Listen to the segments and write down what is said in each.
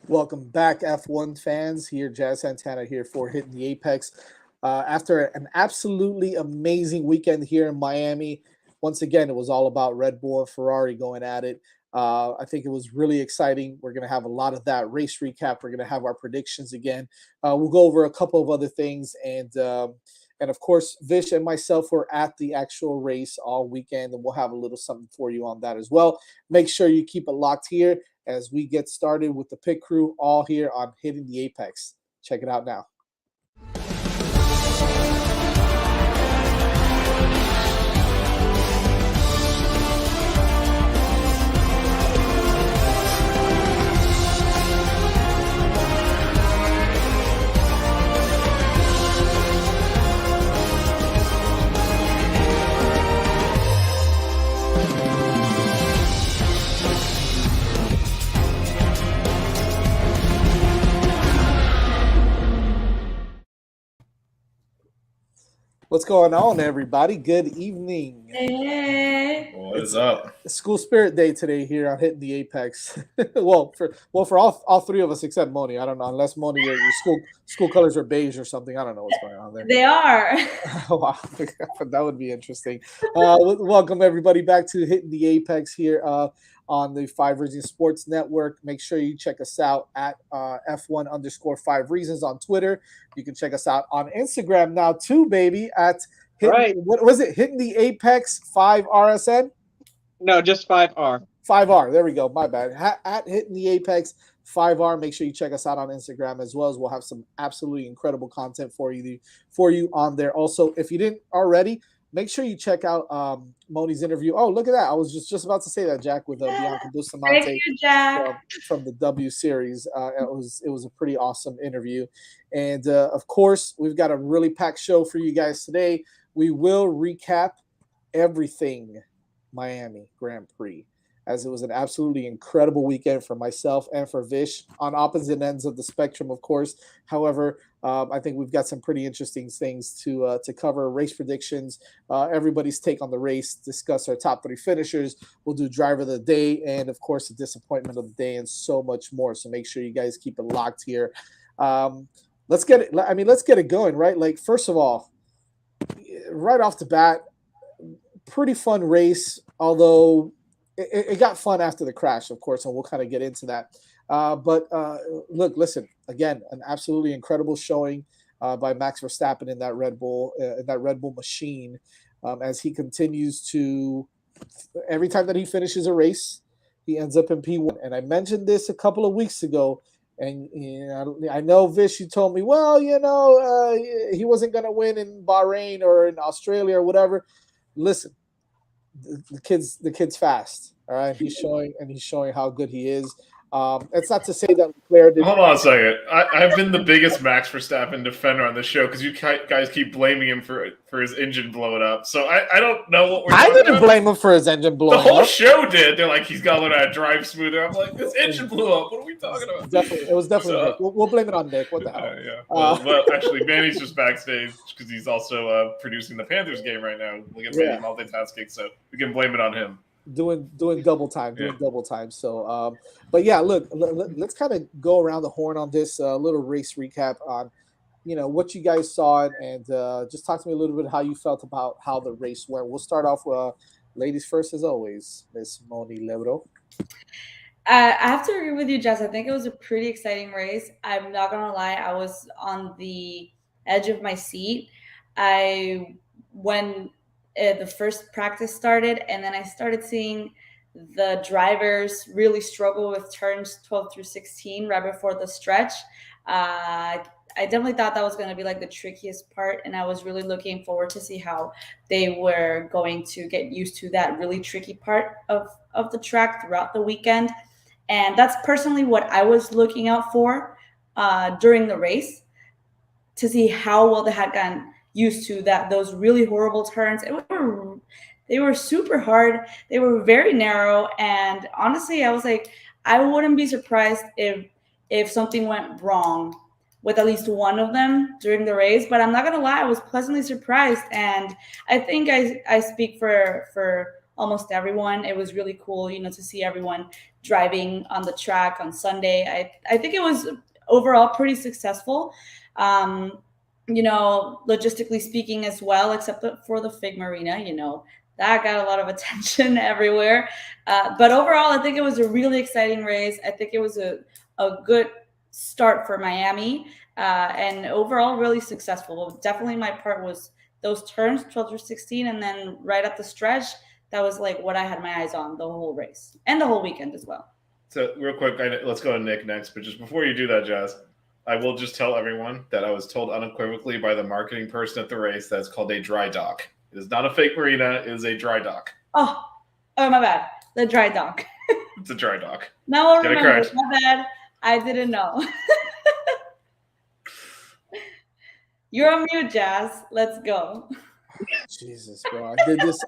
Welcome back, F1 fans. Here, Jazz Santana here for Hitting the Apex. After an absolutely amazing weekend here in Miami, once again, it was all about Red Bull and Ferrari going at it. I think it was really exciting. We're going to have a lot of that race recap. We're going to have our predictions again. We'll go over a couple of other things, and of course, Vish and myself were at the actual race all weekend, and we'll have a little something for you on that as well. Make sure you keep it locked here as we get started with the pit crew, all here on Hitting the Apex. Check it out now. What's going on, everybody? Good evening. Hey. What is up? School Spirit Day today here on Hitting the Apex. well, for all three of us except Moni. I don't know, unless Moni, your school colors are beige or something. I don't know what's going on there. They are. Wow, that would be interesting. Welcome everybody back to Hitting the Apex here on the 5 Reasons Sports Network. Make sure you check us out at F1_5 Reasons on Twitter. You can check us out on Instagram now too, baby, at what was it? Hitting the Apex 5 RSN? No, just 5R. 5R. There we go. My bad. At Hitting the Apex 5R. Make sure you check us out on Instagram as well, as we'll have some absolutely incredible content for you on there. Also, if you didn't already, make sure you check out Moni's interview. Oh, look at that. I was just about to say that, Jack, with Bianca Bustamante. Thank you, Jack. From the W Series. It was a pretty awesome interview. And, of course, we've got a really packed show for you guys today. We will recap everything Miami Grand Prix, as it was an absolutely incredible weekend for myself and for Vish on opposite ends of the spectrum, of course. However, I think we've got some pretty interesting things to cover: race predictions, everybody's take on the race, discuss our top 3 finishers. We'll do driver of the day, and of course, the disappointment of the day, and so much more. So make sure you guys keep it locked here. Let's get it. I mean, let's get it going, right? Like, first of all, right off the bat, pretty fun race, although it got fun after the crash, of course, and we'll kind of get into that. But look, listen, again, an absolutely incredible showing by Max Verstappen in that Red Bull machine, as he continues to, every time that he finishes a race, he ends up in P1. And I mentioned this a couple of weeks ago, and I know, Vish, you told me, well, he wasn't going to win in Bahrain or in Australia or whatever. Listen, the kid's fast. All right, he's showing how good he is. It's not to say that Leclerc didn't. Hold on a second. I've been the biggest Max Verstappen defender on the show because you guys keep blaming him for his engine blowing up. So I don't know what we're talking I didn't about. blame him for his engine blowing up. The whole show did. They're like, he's got to learn how to drive smoother. I'm like, this engine blew up. What are we talking about? It was definitely Nick. We'll blame it on Nick. What the hell? Yeah. Well, actually, Manny's just backstage because he's also producing the Panthers game right now. Look at Manny multitasking, so we can blame it on him. Doing double time. So, but yeah, look, let's kind of go around the horn on this little race recap on, what you guys saw, and just talk to me a little bit how you felt about how the race went. We'll start off ladies first, as always, Miss Moni Lebro. I have to agree with you, Jess. I think it was a pretty exciting race. I'm not going to lie. I was on the edge of my seat. When the first practice started, and then I started seeing the drivers really struggle with turns 12 through 16 right before the stretch. I definitely thought that was going to be like the trickiest part, and I was really looking forward to see how they were going to get used to that really tricky part of the track throughout the weekend. And that's personally what I was looking out for during the race, to see how well they had gotten used to those really horrible turns. They were super hard. They were very narrow, and honestly, I was like, I wouldn't be surprised if something went wrong with at least one of them during the race. But I'm not gonna lie, I was pleasantly surprised, and I think I speak for almost everyone. It was really cool, to see everyone driving on the track on Sunday. I think it was overall pretty successful. Logistically speaking as well, except for the Fig Marina, that got a lot of attention everywhere. But overall, I think it was a really exciting race. I think it was a good start for Miami, and overall really successful. Definitely my part was those turns 12 through 16, and then right at the stretch, that was like what I had my eyes on the whole race and the whole weekend as well. So real quick, let's go to Nick next. But just before you do that, Jazz, I will just tell everyone that I was told unequivocally by the marketing person at the race that it's called a dry dock. It is not a fake marina. It is a dry dock. Oh, my bad. The dry dock. It's a dry dock. Now I'll Get it remember. correct. My bad. I didn't know. You're on mute, Jazz. Let's go. Jesus, bro.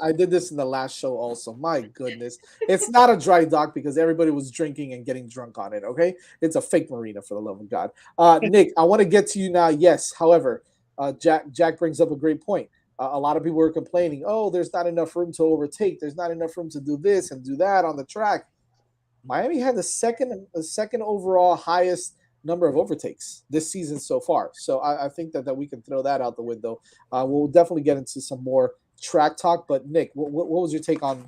I did this in the last show also. My goodness. It's not a dry dock because everybody was drinking and getting drunk on it, okay? It's a fake marina, for the love of God. Nick, I want to get to you now. Yes, however, Jack brings up a great point. A lot of people were complaining, oh, there's not enough room to overtake. There's not enough room to do this and do that on the track. Miami had the second overall highest number of overtakes this season so far. So I think that we can throw that out the window. We'll definitely get into some more track talk. But Nick, what was your take on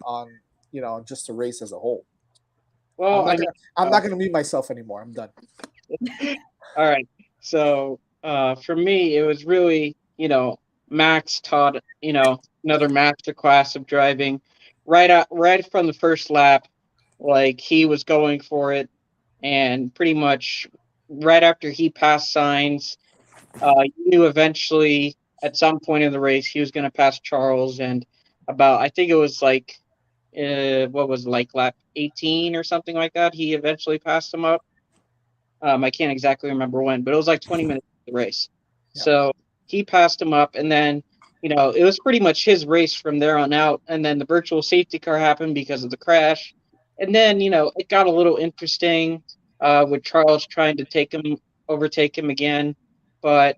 just the race as a whole? Well, I'm not gonna mute myself anymore. I'm done. All right. So for me, it was really, Max taught, another master class of driving right from the first lap. Like he was going for it, and pretty much right after he passed Sainz, you knew eventually at some point in the race he was going to pass Charles, and I think it was like what was it, like lap 18 or something like that. He eventually passed him up. I can't exactly remember when, but it was like 20 minutes of the race. Yeah. So he passed him up, and then it was pretty much his race from there on out. And then the virtual safety car happened because of the crash. And then, it got a little interesting with Charles trying to overtake him again. But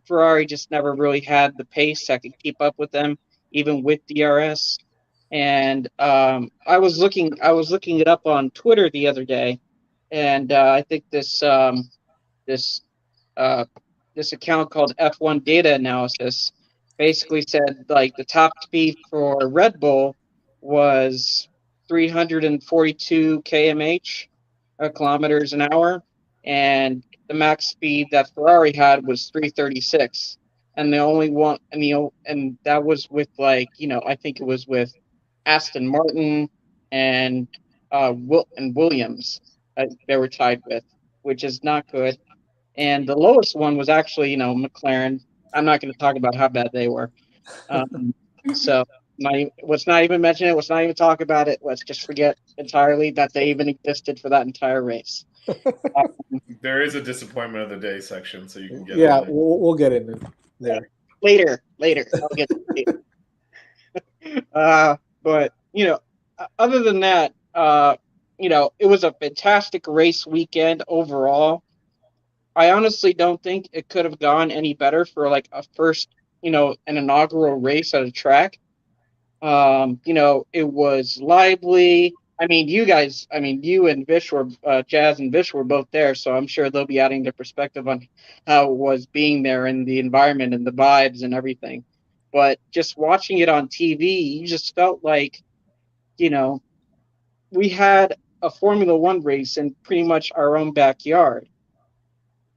Ferrari just never really had the pace that could keep up with them, even with DRS. And I was looking it up on Twitter the other day, and I think this account called F1 Data Analysis basically said like the top speed for Red Bull was 342 kmh, kilometers an hour, and the max speed that Ferrari had was 336, and the only one, and that was with I think it was with Aston Martin and Williams they were tied with, which is not good. And the lowest one was actually, McLaren. I'm not going to talk about how bad they were. So let's not even mention it. Let's not even talk about it. Let's just forget entirely that they even existed for that entire race. There is a disappointment of the day section, so you can get. Yeah, we'll get in there later. I'll get to it. But other than that, it was a fantastic race weekend overall. I honestly don't think it could have gone any better for like a first, an inaugural race at a track. It was lively. You and Vish were, Jazz and Vish were both there, so I'm sure they'll be adding their perspective on how it was being there and the environment and the vibes and everything. But just watching it on TV, you just felt like, we had a Formula One race in pretty much our own backyard.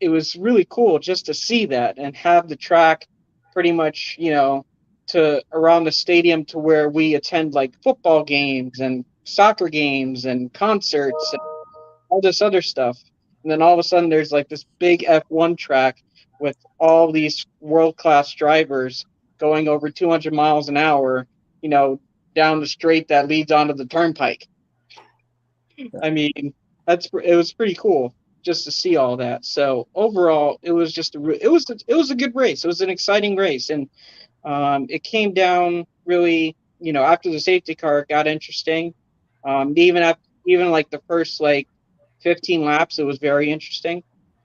It was really cool just to see that and have the track pretty much, to around the stadium to where we attend like football games and soccer games and concerts and all this other stuff. And then all of a sudden there's like this big F1 track with all these world-class drivers going over 200 miles an hour, down the straight that leads onto the turnpike. It was pretty cool just to see all that. So overall, it was just it was a good race. It was an exciting race, and it came down really, after the safety car, it got interesting. Even like the first 15 laps, it was very interesting.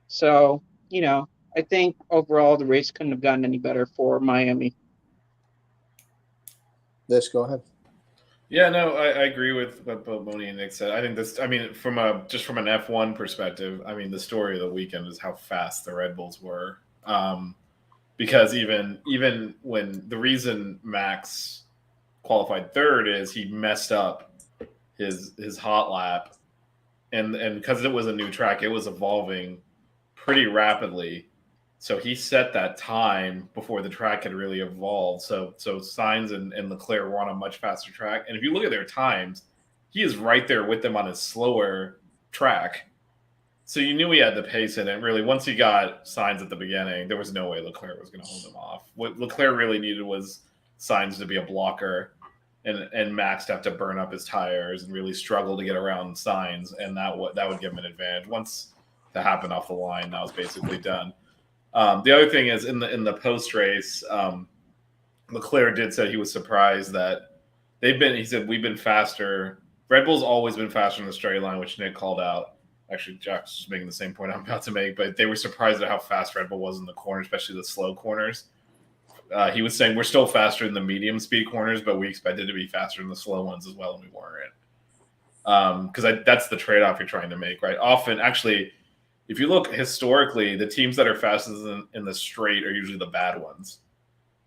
So I think overall the race couldn't have gotten any better for Miami. Let's go ahead. Yeah, no, I agree with what both Moni and Nick said. I think this, I mean, from an F1 perspective, I mean, the story of the weekend is how fast the Red Bulls were. Because even when the reason Max qualified third is he messed up his hot lap, and because it was a new track, it was evolving pretty rapidly. So he set that time before the track had really evolved. So Sainz and Leclerc were on a much faster track. And if you look at their times, he is right there with them on his slower track. So you knew he had the pace in it. Really, once he got Sainz at the beginning, there was no way Leclerc was going to hold him off. What Leclerc really needed was Sainz to be a blocker, and Max to have to burn up his tires and really struggle to get around Sainz, and that would give him an advantage. Once that happened off the line, that was basically done. The other thing is in the post race, Leclerc did say he was surprised that they've been. He said we've been faster. Red Bull's always been faster in the straight line, which Nick called out. Actually, Jack's just making the same point I'm about to make, but they were surprised at how fast Red Bull was in the corner, especially the slow corners. He was saying we're still faster in the medium speed corners, but we expected to be faster in the slow ones as well, and we weren't. Because that's the trade off you're trying to make, right? Often, actually, if you look historically, the teams that are fastest in the straight are usually the bad ones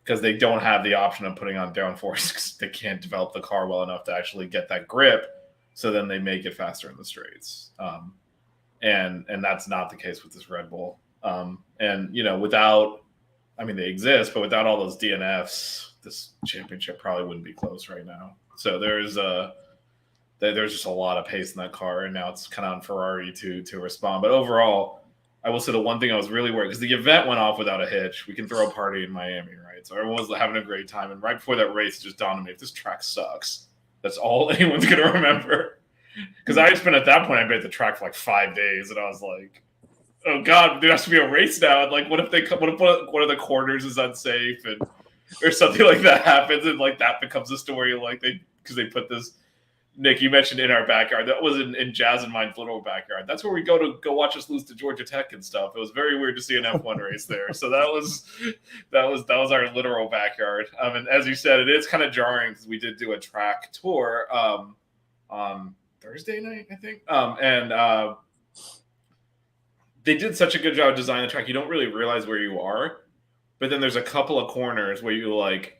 because they don't have the option of putting on downforce because they can't develop the car well enough to actually get that grip. So then they make it faster in the straights. And that's not the case with this Red Bull. And without, I mean, they exist, but without all those DNFs, this championship probably wouldn't be close right now. So there's just a lot of pace in that car, and now it's kind of on Ferrari to respond. But overall, I will say the one thing I was really worried because the event went off without a hitch. We can throw a party in Miami, right? So everyone was having a great time, and right before that race, it just dawned on me: if this track sucks, that's all anyone's gonna remember. Because I spent at that point, I've been at the track for like 5 days, and I was like, "Oh God, there has to be a race now." And like, what if one of the corners is unsafe, and or something like that happens, and like that becomes a story, like because they put this. Nick, you mentioned in our backyard. That was in Jazz and mine's little backyard. That's where we go watch us lose to Georgia Tech and stuff. It was very weird to see an F1 race there. So that was our literal backyard. And as you said, it is kind of jarring because we did do a track tour on Thursday night, I think. And they did such a good job designing the track. You don't really realize where you are, but then there's a couple of corners where you like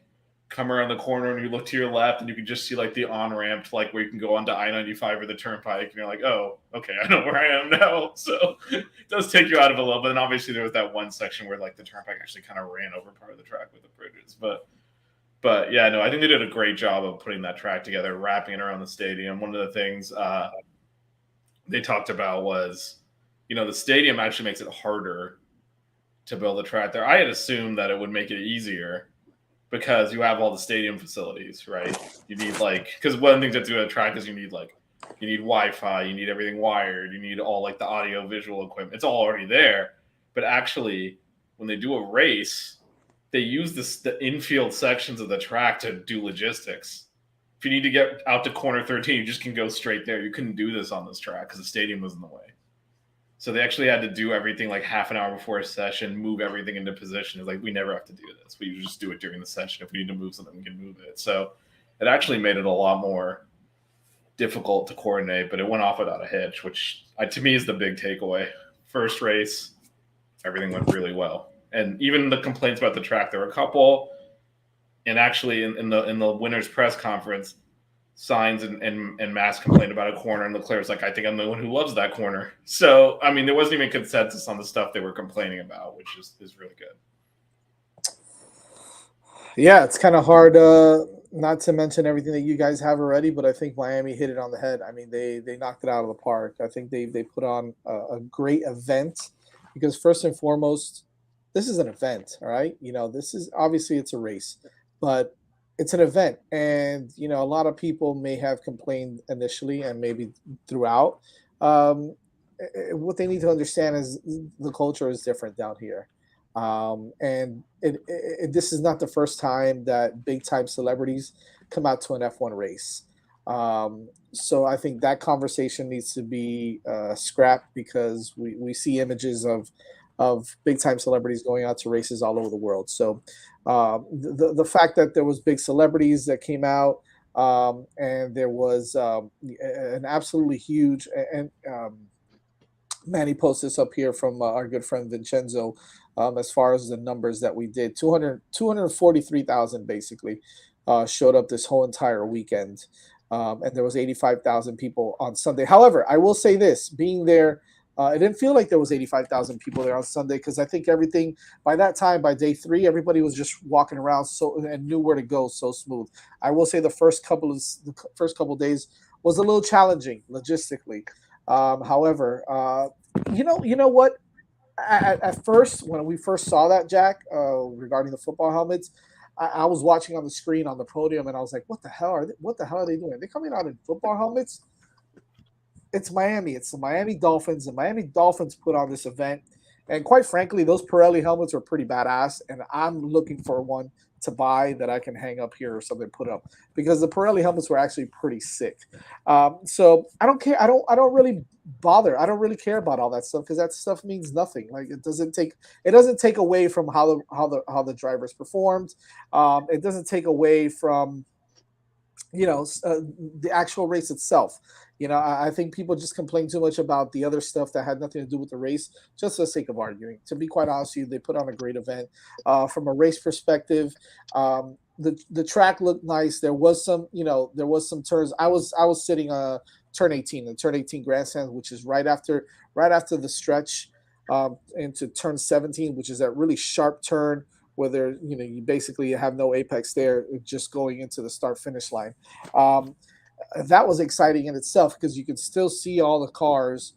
come around the corner and you look to your left and you can just see like the on-ramp to like where you can go onto I-95 or the turnpike and you're like, oh, okay, I know where I am now. So it does take you out of a little bit. And obviously there was that one section where like the turnpike actually kind of ran over part of the track with the bridges. But yeah, no, I think they did a great job of putting that track together, wrapping it around the stadium. One of the things they talked about was, the stadium actually makes it harder to build a track there. I had assumed that it would make it easier because you have all the stadium facilities, right? You need because one of the things that do a track is you need Wi-Fi, you need everything wired, you need all like the audio visual equipment. It's all already there. But actually, when they do a race, they use the infield sections of the track to do logistics. If you need to get out to corner 13, you just can go straight there. You couldn't do this on this track because the stadium was in the way. So they actually had to do everything like half an hour before a session, move everything into position. It's like, we never have to do this. We just do it during the session. If we need to move something, we can move it. So it actually made it a lot more difficult to coordinate, but it went off without a hitch, which to me is the big takeaway. First race, everything went really well. And even the complaints about the track, there were a couple. And actually in the winner's press conference, Sainz and Max complained about a corner, and Leclerc's like, I think I'm the one who loves that corner. So, I mean, there wasn't even consensus on the stuff they were complaining about, which is really good. Yeah, it's kind of hard not to mention everything that you guys have already, but I think Miami hit it on the head. I mean, they knocked it out of the park. I think they put on a great event because first and foremost, this is an event, all right? This is obviously it's a race, but it's an event, and a lot of people may have complained initially and maybe throughout. What they need to understand is the culture is different down here, and this is not the first time that big time celebrities come out to an F1 race. So I think that conversation needs to be scrapped because we see images of big time celebrities going out to races all over the world. So the fact that there was big celebrities that came out, and there was an absolutely huge and Manny posts this up here from our good friend Vincenzo. As far as the numbers that we did, 243,000 basically showed up this whole entire weekend. And there was 85,000 people on Sunday. However, I will say this, being there, it didn't feel like there was 85,000 people there on Sunday, because I think everything by that time, by day 3, everybody was just walking around and knew where to go so smooth. I will say the first couple of days was a little challenging logistically. However, you know what? At first, when we first saw that, Jack, regarding the football helmets, I was watching on the screen on the podium, and I was like, "What the hell are they? What the hell are they doing? Are they coming out in football helmets?" It's Miami. It's the Miami Dolphins. The Miami Dolphins put on this event, and quite frankly, those Pirelli helmets are pretty badass. And I'm looking for one to buy that I can hang up here or something, put up, because the Pirelli helmets were actually pretty sick. So I don't care. I don't really bother. I don't really care about all that stuff, because that stuff means nothing. Like, it doesn't take away from how the drivers performed. It doesn't take away from the actual race itself. I think people just complain too much about the other stuff that had nothing to do with the race, just for the sake of arguing. To be quite honest with you, they put on a great event. From a race perspective, the track looked nice. There was some turns. I was sitting turn 18, the turn 18 grandstand, which is right after the stretch into turn 17, which is that really sharp turn where you basically have no apex there, just going into the start finish line. That was exciting in itself, because you could still see all the cars,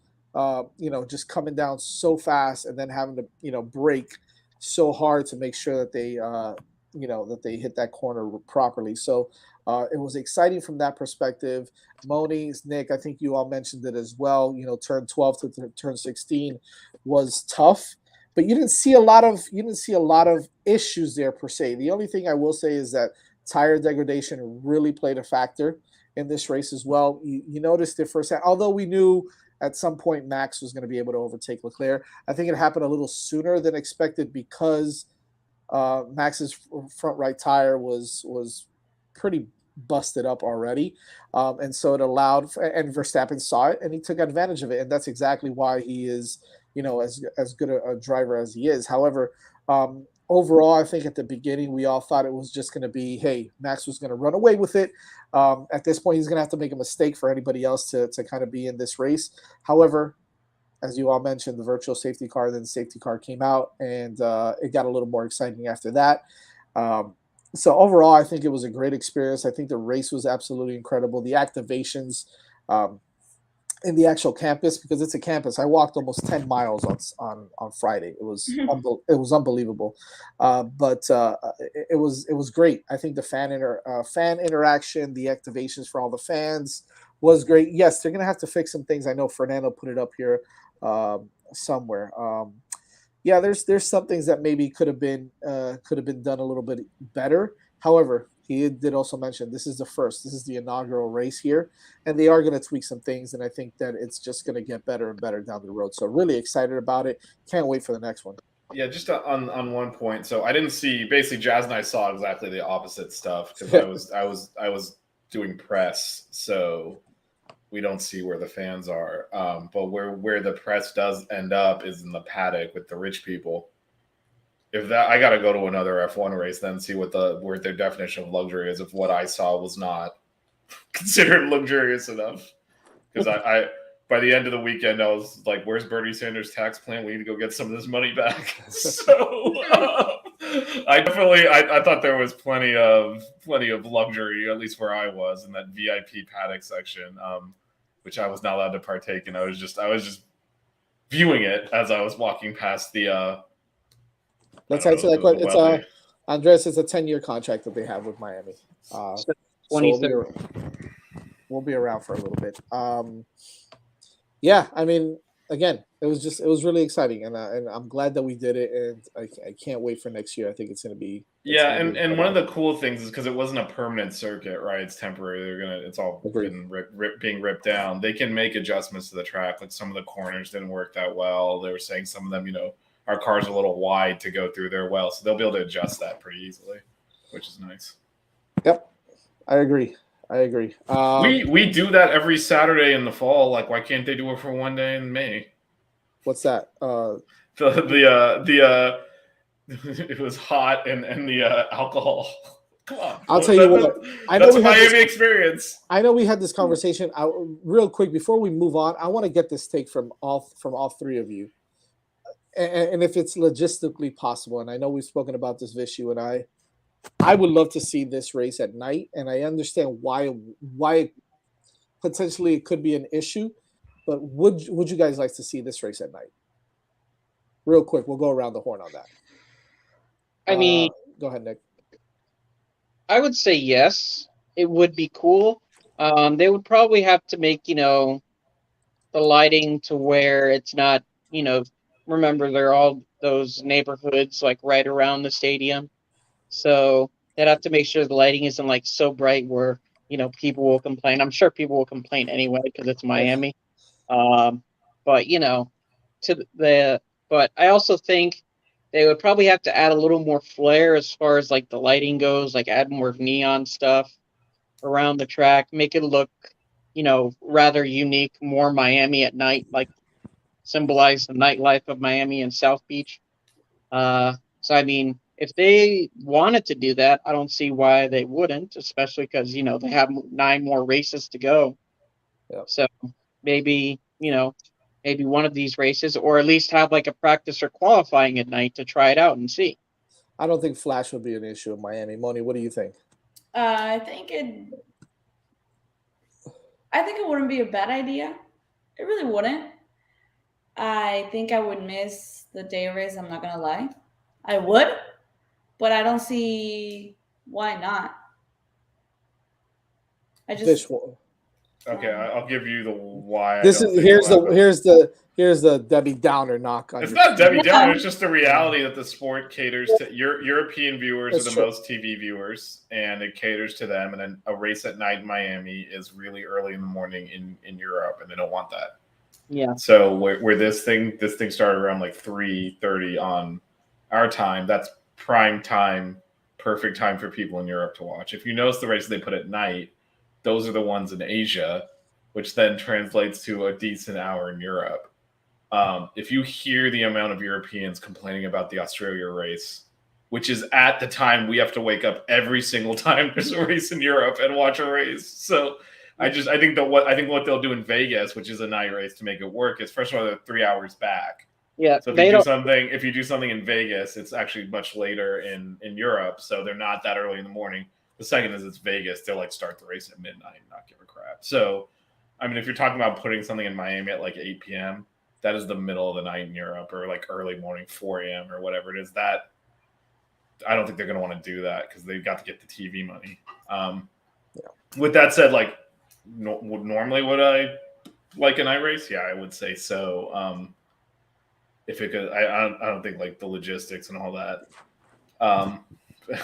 just coming down so fast, and then having to, brake so hard to make sure that they hit that corner properly. So it was exciting from that perspective. Moniz, Nick, I think you all mentioned it as well. Turn 12 to turn 16 was tough, but you didn't see a lot of issues there per se. The only thing I will say is that tire degradation really played a factor in this race as well. You noticed it firsthand, although we knew at some point Max was going to be able to overtake Leclerc. I think it happened a little sooner than expected, because Max's front right tire was pretty busted up already, and so it allowed, and Verstappen saw it, and he took advantage of it, and that's exactly why he is as good a driver as he is. However, overall, I think at the beginning we all thought it was just going to be, hey, Max was going to run away with it. At this point, he's going to have to make a mistake for anybody else to kind of be in this race. However, as you all mentioned, the virtual safety car, then the safety car came out, and it got a little more exciting after that. So overall, I think it was a great experience. I think the race was absolutely incredible. The activations in the actual campus, because it's a campus. I walked almost 10 miles on Friday. It was unbelievable, but it was great. I think the fan interaction, the activations for all the fans was great. Yes, they're gonna have to fix some things. I know Fernando put it up here somewhere. Yeah, there's some things that maybe could have been done a little bit better. However, he did also mention this is the inaugural race here, and they are going to tweak some things, and I think that it's just going to get better and better down the road. So really excited about it. Can't wait for the next one. Yeah, just on one point. So I didn't see, basically Jazz and I saw exactly the opposite stuff, because I was doing press, so we don't see where the fans are. But where the press does end up is in the paddock with the rich people. I got to go to another F1 race, then see where their definition of luxury is. If what I saw was not considered luxurious enough, because I by the end of the weekend I was like, "Where's Bernie Sanders' tax plan? We need to go get some of this money back." So I thought there was plenty of luxury, at least where I was, in that VIP paddock section, which I was not allowed to partake in. I was just viewing it as I was walking past the. Let's answer that question. It's Andres. It's a 10-year contract that they have with Miami. So we'll be around for a little bit. Yeah, I mean, again, it was really exciting, and I'm glad that we did it, and I can't wait for next year. I think it's going to be. And one of the cool things is, because it wasn't a permanent circuit, right? It's temporary. It's all being ripped down. They can make adjustments to the track. Like, some of the corners didn't work that well. They were saying some of them, our car's a little wide to go through there so they'll be able to adjust that pretty easily, which is nice. Yep, I agree. I agree. We do that every Saturday in the fall. Like, why can't they do it for one day in May? What's that? It was hot and the alcohol. Come on. I'll tell you what. I know That's a we had Miami this, experience. I know we had this conversation. Real quick before we move on, I want to get this take from all three of you, and if it's logistically possible. And I know we've spoken about this, Vish, you and I would love to see this race at night, and I understand why potentially it could be an issue. But would you guys like to see this race at night? Real quick, we'll go around the horn on that. I mean, go ahead, Nick. I would say yes. It would be cool. They would probably have to make, the lighting to where it's not, remember they're all those neighborhoods like right around the stadium. So they'd have to make sure the lighting isn't like so bright where, people will complain. I'm sure people will complain anyway because it's Miami. But, but I also think they would probably have to add a little more flair as far as like the lighting goes, like add more neon stuff around the track, make it look, rather unique, more Miami at night, like symbolize the nightlife of Miami and South Beach. So, I mean, if they wanted to do that, I don't see why they wouldn't, especially because, they have 9 more races to go. Yep. So maybe, maybe one of these races, or at least have like a practice or qualifying at night to try it out and see. I don't think flash would be an issue in Miami. Moni, what do you think? I think it wouldn't be a bad idea. It really wouldn't. I think I would miss the day race. I'm not gonna lie. I would, but I don't see why not. Okay, I'll give you the why. Here's the Debbie Downer knock on. It's not Debbie Downer. It's just the reality that the sport caters to European viewers are the most TV viewers, and it caters to them. And then a race at night in Miami is really early in the morning in Europe, and they don't want that. Yeah. So where this thing started around like 3:30 on our time, that's prime time, perfect time for people in Europe to watch. If you notice the races they put at night, those are the ones in Asia, which then translates to a decent hour in Europe. If you hear the amount of Europeans complaining about the Australia race, which is at the time we have to wake up every single time there's a race in Europe and watch a race. So I think what they'll do in Vegas, which is a night race to make it work, is first of all they're 3 hours back. Yeah. So if you do something in Vegas, it's actually much later in Europe, so they're not that early in the morning. The second is it's Vegas. They'll like start the race at midnight and not give a crap. So, I mean, if you're talking about putting something in Miami at like 8 p.m., that is the middle of the night in Europe, or like early morning 4 a.m. or whatever it is. That I don't think they're going to want to do that because they've got to get the TV money. With that said, like would I like a night race? Yeah, I would say so. If it could, I don't think like the logistics and all that.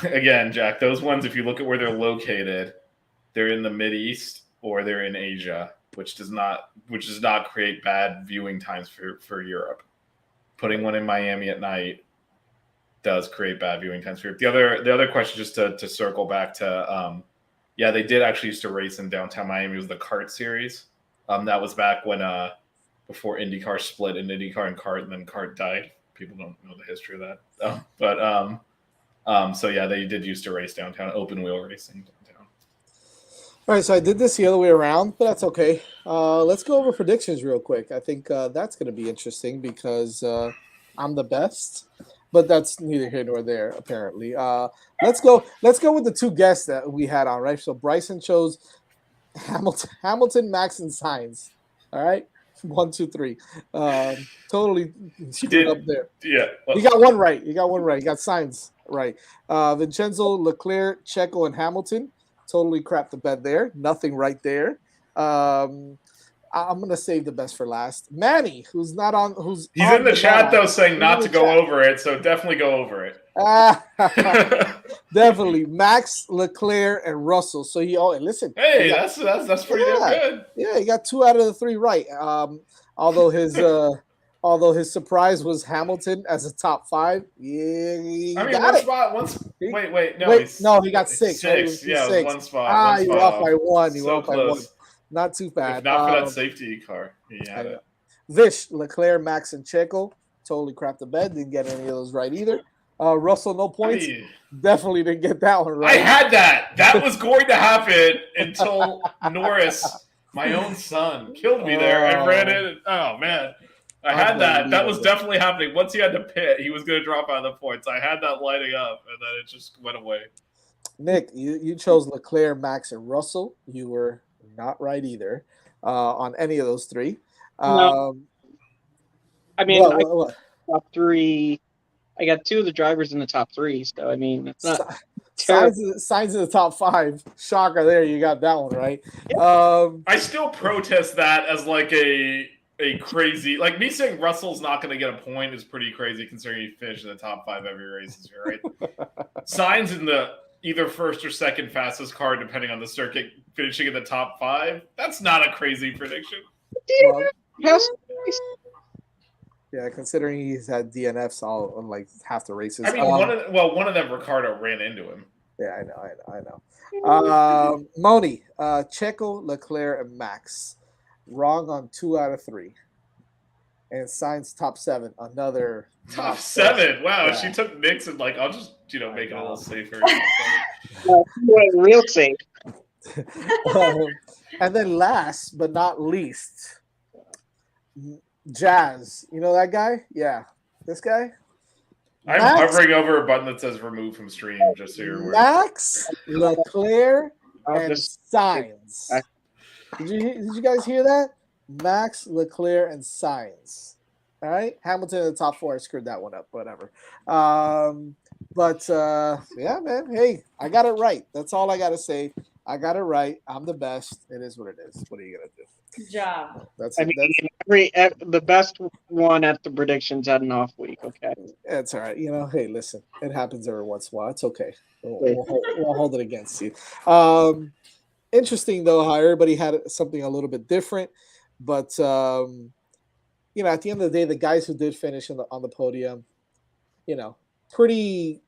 Again, Jack, those ones, if you look at where they're located, they're in the Mideast or they're in Asia, which does not create bad viewing times for Europe. Putting one in Miami at night does create bad viewing times for Europe. The other question, just to circle back to, they did actually used to race in downtown Miami. It was the kart series. That was back when before IndyCar split into IndyCar and kart, and then kart died. People don't know the history of that. So yeah, they did used to race downtown, open wheel racing downtown. All right, so I did this the other way around, but that's okay. Let's go over predictions real quick. I think that's going to be interesting because I'm the best, but that's neither here nor there apparently. Let's go with the 2 guests that we had on, right? So Bryson chose Hamilton, Max, and Sainz. All right. 1, 2, 3. Totally screwed up there. Yeah. You got one right. You got Sainz right. Vincenzo, Leclerc, Checo, and Hamilton. Totally crapped the bed there. Nothing right there. I'm gonna save the best for last. Manny, he's in the chat though, saying not to go over it, so definitely go over it. Definitely Max, Leclerc, and Russell. So listen. Hey, that's pretty damn good. Yeah, he got 2 out of the 3 right. Although his Although his surprise was Hamilton as a top 5. Yeah, he I mean, got one it. spot. Wait, no, Wait, no, he got 6. Right? Six, He was yeah, 6. one spot. You were off by 1. You were So off by 1. close. Not too bad. If not for that safety car, he had it. Vish, Leclerc, Max, and Checo totally crapped the bed. Didn't get any of those right either. Russell, no points. I mean, Definitely didn't get that one right. I had that. That was going to happen until Norris, my own son, killed me there. I ran in. Oh, man. I had that. That was definitely happening. Once he had to pit, he was going to drop out of the points. I had that lighting up, and then it just went away. Nick, you chose Leclerc, Max, and Russell. You were not right either on any of those 3. No. I mean, what? Top 3. I got 2 of the drivers in the top 3, so I mean, it's not signs in the top 5. Shocker! There, you got that one right. I still protest that as like a crazy, like me saying Russell's not going to get a point is pretty crazy considering he finished in the top 5 every race this year, right? Signs in the either first or second fastest car, depending on the circuit, finishing in the top 5. That's not a crazy prediction. Yeah, considering he's had DNFs all on like half the races. I mean, one of them, Ricardo ran into him. Yeah, I know. Moni, Checo, Leclerc, and Max. Wrong on 2 out of 3. And Sainz top 7. Another top 7. Wow, yeah. She took Nick's and like I'll just make it a little safer. Real safe. And then last but not least, Jazz. You know that guy? Yeah, this guy. I'm hovering over a button that says "remove from stream," just so you're aware. Max, Leclerc, and Sainz. Did you guys hear that? Max, Leclerc, and Sainz. All right, Hamilton in the top 4. I screwed that one up. Whatever. Yeah, man. Hey, I got it right. That's all I gotta say. I got it right. I'm the best. It is what it is. What are you gonna do? Good job. The best one at the predictions had an off week. Okay, it's all right. Hey, listen, it happens every once in a while. It's okay. We'll hold it against you. Interesting though how everybody had something a little bit different, but at the end of the day, the guys who did finish on the podium, pretty.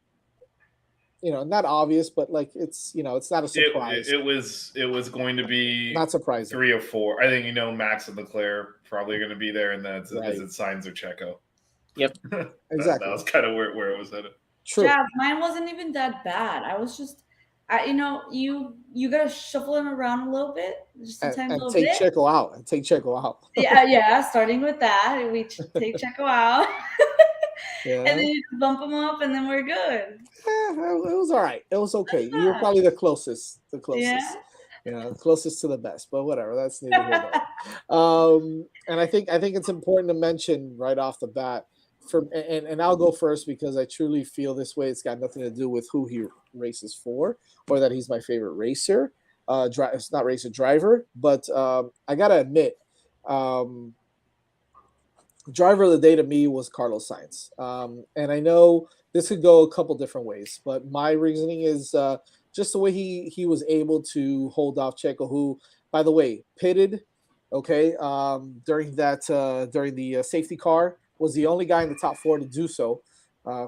Not obvious, but like it's not a surprise. It was going to be not surprising. 3 or 4. I think Max and Leclerc probably going to be there, and then Right. it's Sainz or Checo. Yep, exactly. That was kind of where it was headed. True. Yeah, mine wasn't even that bad. I was just, you gotta shuffle him around a little bit, just a tiny little bit. And take Checo out. Yeah. Starting with that, we take Checo out. Yeah. And then you bump them up, and then we're good. Yeah, it was all right. It was okay. You were probably the closest. Yeah. Closest to the best. But whatever. That's neither here nor there. And I think it's important to mention right off the bat. And I'll go first because I truly feel this way. It's got nothing to do with who he races for or that he's my favorite racer. It's not racer driver, but I gotta admit. Driver of the day to me was Carlos Sainz. And I know this could go a couple different ways, but my reasoning is just the way he was able to hold off Checo, who, by the way, pitted, during the safety car, was the only guy in the top 4 to do so.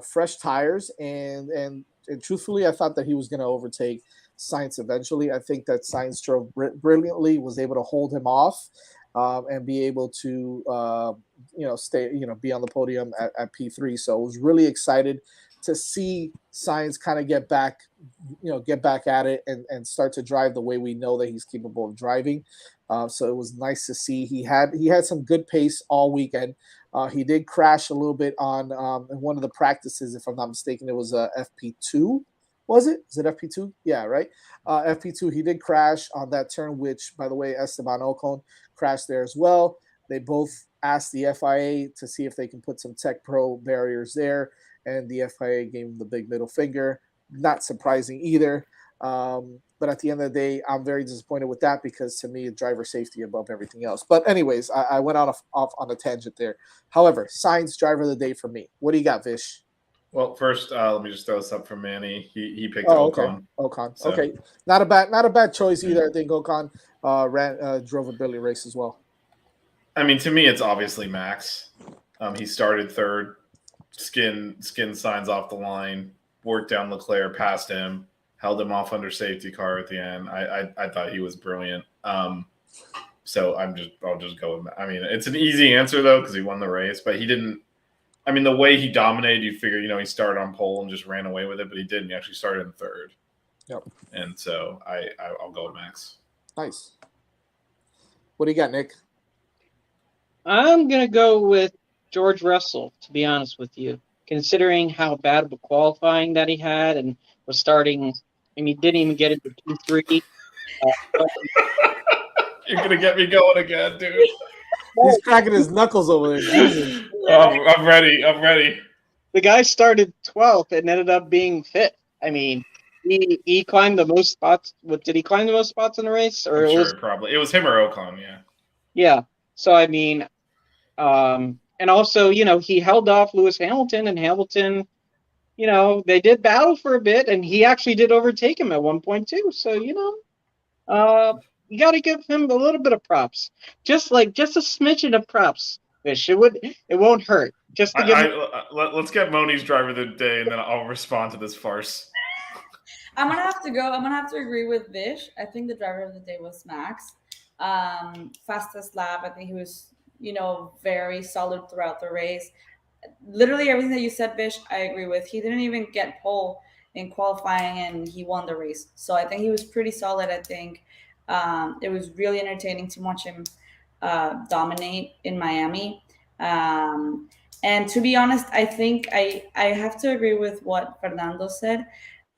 Fresh tires, and truthfully, I thought that he was going to overtake Sainz eventually. I think that Sainz drove brilliantly, was able to hold him off. And be able to, be on the podium at P3. So I was really excited to see Sainz kind of get back at it and start to drive the way we know that he's capable of driving. So it was nice to see. He had some good pace all weekend. He did crash a little bit on one of the practices, if I'm not mistaken. It was FP2. Was it? Is it FP2? Yeah, right. FP2, he did crash on that turn, which, by the way, Esteban Ocon crashed there as well. They both asked the FIA to see if they can put some Tech Pro barriers there, and the FIA gave him the big middle finger. Not surprising either. But at the end of the day, I'm very disappointed with that because, to me, driver safety above everything else. But anyways, I went off on a tangent there. However, Sainz driver of the day for me. What do you got, Vish? Well, first, let me just throw this up for Manny. He picked Ocon. Ocon. So. Okay, not a bad choice either. I think Ocon drove a brilliant race as well. I mean, to me, it's obviously Max. He started third, skin signs off the line, worked down Leclerc, passed him, held him off under safety car at the end. I thought he was brilliant. So I'll just go with. I mean, it's an easy answer though because he won the race, but he didn't. I mean, the way he dominated, you figure, he started on pole and just ran away with it, but he didn't. He actually started in third. Yep. And so I'll go with Max. Nice. What do you got, Nick? I'm going to go with George Russell, to be honest with you, considering how bad of a qualifying that he had and was starting, and he didn't even get into Q3. You're going to get me going again, dude. He's cracking his knuckles over there. Jesus. I'm ready. The guy started 12th and ended up being 5th. I mean, he climbed the most spots. Did he climb the most spots in the race? Or Probably. It was him or Ocon, yeah. Yeah. So, I mean, and also, he held off Lewis Hamilton, and Hamilton, they did battle for a bit, and he actually did overtake him at one point too. So, you got to give him a little bit of props, just a smidgen of props. Fish, it won't hurt. Just to give. Let's get Moni's driver of the day, and then I'll respond to this farce. I'm gonna have to go. I'm gonna have to agree with Vish. I think the driver of the day was Max. Fastest lap. I think he was, very solid throughout the race. Literally everything that you said, Vish, I agree with. He didn't even get pole in qualifying, and he won the race. So I think he was pretty solid. I think it was really entertaining to watch him dominate in Miami. And to be honest, I think I have to agree with what Fernando said.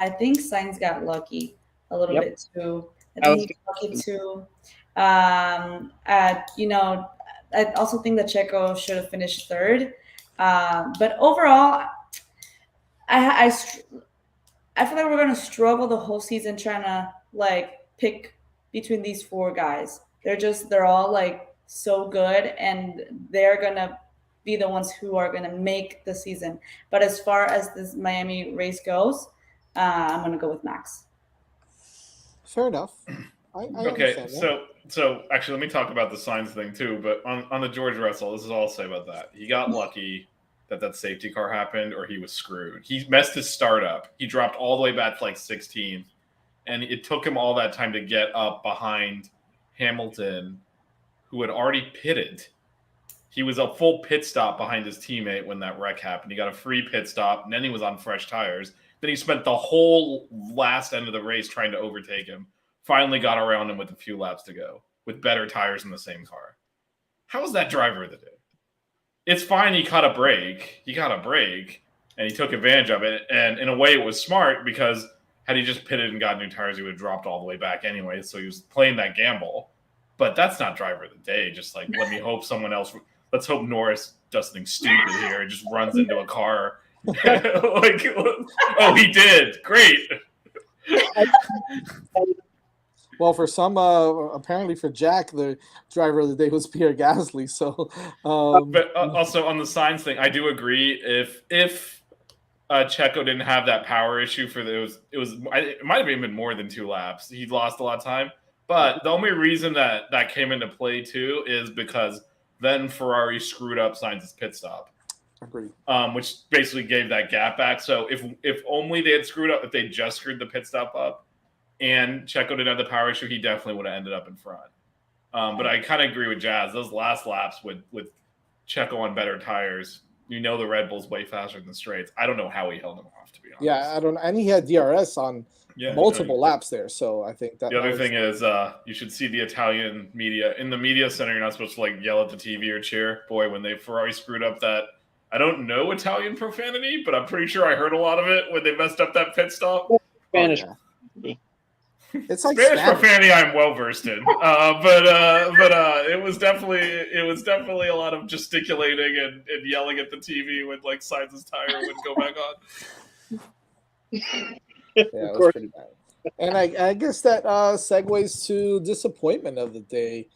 I think Sainz got lucky a little bit too. I think he got lucky too. I also think that Checo should have finished third. But overall, I feel like we're gonna struggle the whole season trying to pick between these four guys. They're all so good, and they're gonna be the ones who are gonna make the season. But as far as this Miami race goes, I'm gonna go with Max. Fair enough. I okay, understand that. so actually, let me talk about the Sainz thing too. But on the George Russell, this is all I'll say about that. He got lucky that safety car happened, or he was screwed. He messed his start up. He dropped all the way back to 16th, and it took him all that time to get up behind Hamilton, who had already pitted. He was a full pit stop behind his teammate when that wreck happened. He got a free pit stop, and then he was on fresh tires. Then he spent the whole last end of the race trying to overtake him. Finally got around him with a few laps to go, with better tires in the same car. How is that driver of the day? It's fine he caught a break. He got a break, and he took advantage of it. And in a way, it was smart because had he just pitted and got new tires, he would have dropped all the way back anyway. So he was playing that gamble. But that's not driver of the day. Just let me hope someone else. Let's hope Norris does something stupid here and just runs into a car. Oh, he did. Great. Well, for some, apparently for Jack, the driver of the day was Pierre Gasly. So, but also on the Sainz thing, I do agree. If Checo didn't have that power issue it might have even been more than 2 laps. He lost a lot of time. But the only reason that came into play too is because then Ferrari screwed up Sainz's pit stop. Agreed. Which basically gave that gap back. So if only they had screwed up, if they just screwed the pit stop up, and Checo didn't have the power issue, he definitely would have ended up in front. But I kind of agree with Jazz. Those last laps with Checo on better tires, the Red Bull's way faster than the straights. I don't know how he held him off, to be honest. Yeah, I don't. And he had DRS on multiple laps there, so I think that. The other thing is, you should see the Italian media in the media center. You're not supposed to yell at the TV or cheer. Boy, when Ferrari screwed up that. I don't know Italian profanity, but I'm pretty sure I heard a lot of it when they messed up that pit stop. Spanish. Oh, yeah. It's like Spanish profanity I'm well versed in, but it was definitely a lot of gesticulating and yelling at the TV when Sainz's tire would go back on. Yeah, it was pretty bad. And I guess that segues to disappointment of the day.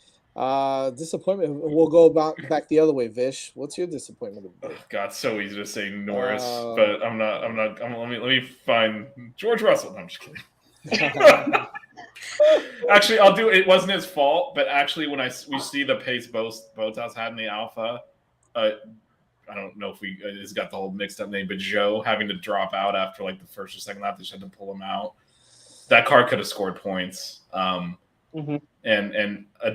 Disappointment. We'll go back the other way. Vish, what's your disappointment of the day? God, so easy to say Norris, but I'm not. Let me find George Russell. No, I'm just kidding. Actually, I'll do it. It wasn't his fault, but actually, when we see the pace Bottas had in the Alpha, I don't know if he's got the whole mixed up name, but Joe having to drop out after like the first or second lap. They just had to pull him out. That car could have scored points. And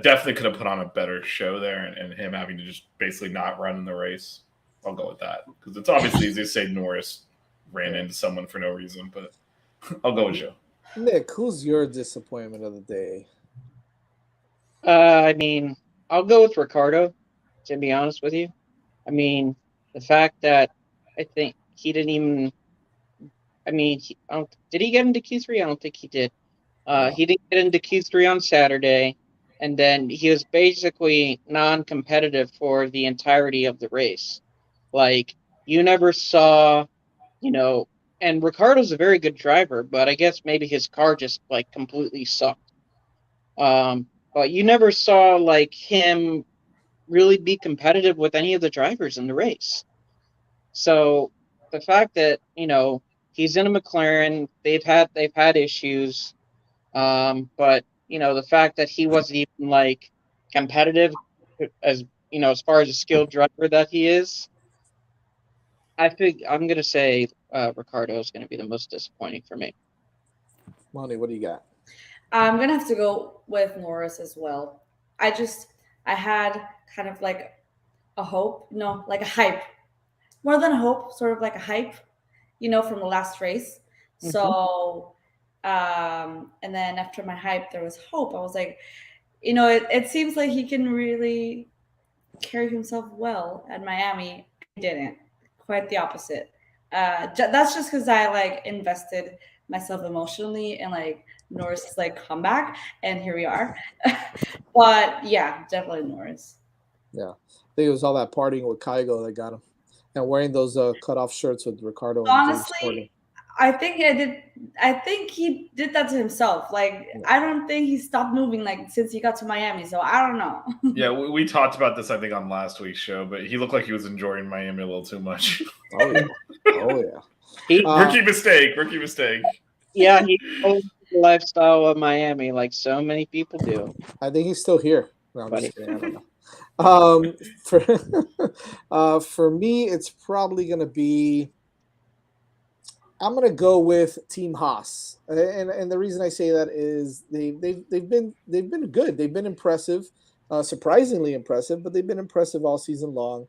definitely could have put on a better show there, and him having to just basically not run in the race. I'll go with that because it's obviously easy to say Norris ran into someone for no reason, but I'll go with Joe. Nick, who's your disappointment of the day? I mean, I'll go with Ricardo, to be honest with you. I mean, the fact that I think he didn't even. I mean, did he get into Q3? I don't think he did. He didn't get into Q3 on Saturday, and then he was basically non-competitive for the entirety of the race. Like, you never saw, and Ricardo's a very good driver, but I guess maybe his car just, like, completely sucked. But you never saw, like, him really be competitive with any of the drivers in the race. So the fact that, he's in a McLaren, they've had issues. But the fact that he wasn't even like competitive as far as a skilled driver that he is, I think I'm gonna say Ricardo is gonna be the most disappointing for me. Monty, what do you got? I'm gonna have to go with Norris as well. I had kind of like a hope, like a hype, more than a hope, sort of like a hype, from the last race. Mm-hmm. So, and then after my hype, there was hope. I was like, it seems like he can really carry himself well at Miami. He didn't. Quite the opposite. That's just because I like invested myself emotionally in like Norris' like comeback, and here we are. But yeah, definitely Norris. Yeah, I think it was all that partying with Kygo that got him, and wearing those cutoff shirts with Ricardo. Honestly, I think he did that to himself. Like, I don't think he stopped moving like since he got to Miami. So I don't know. Yeah, we talked about this I think on last week's show, but he looked like he was enjoying Miami a little too much. Oh yeah, Rookie mistake. Yeah, he owns the lifestyle of Miami like so many people do. I think he's still here. No, I'm just kidding. I don't know. For me, it's probably gonna be. I'm gonna go with Team Haas, and the reason I say that is they've been good. They've been impressive, surprisingly impressive, but they've been impressive all season long,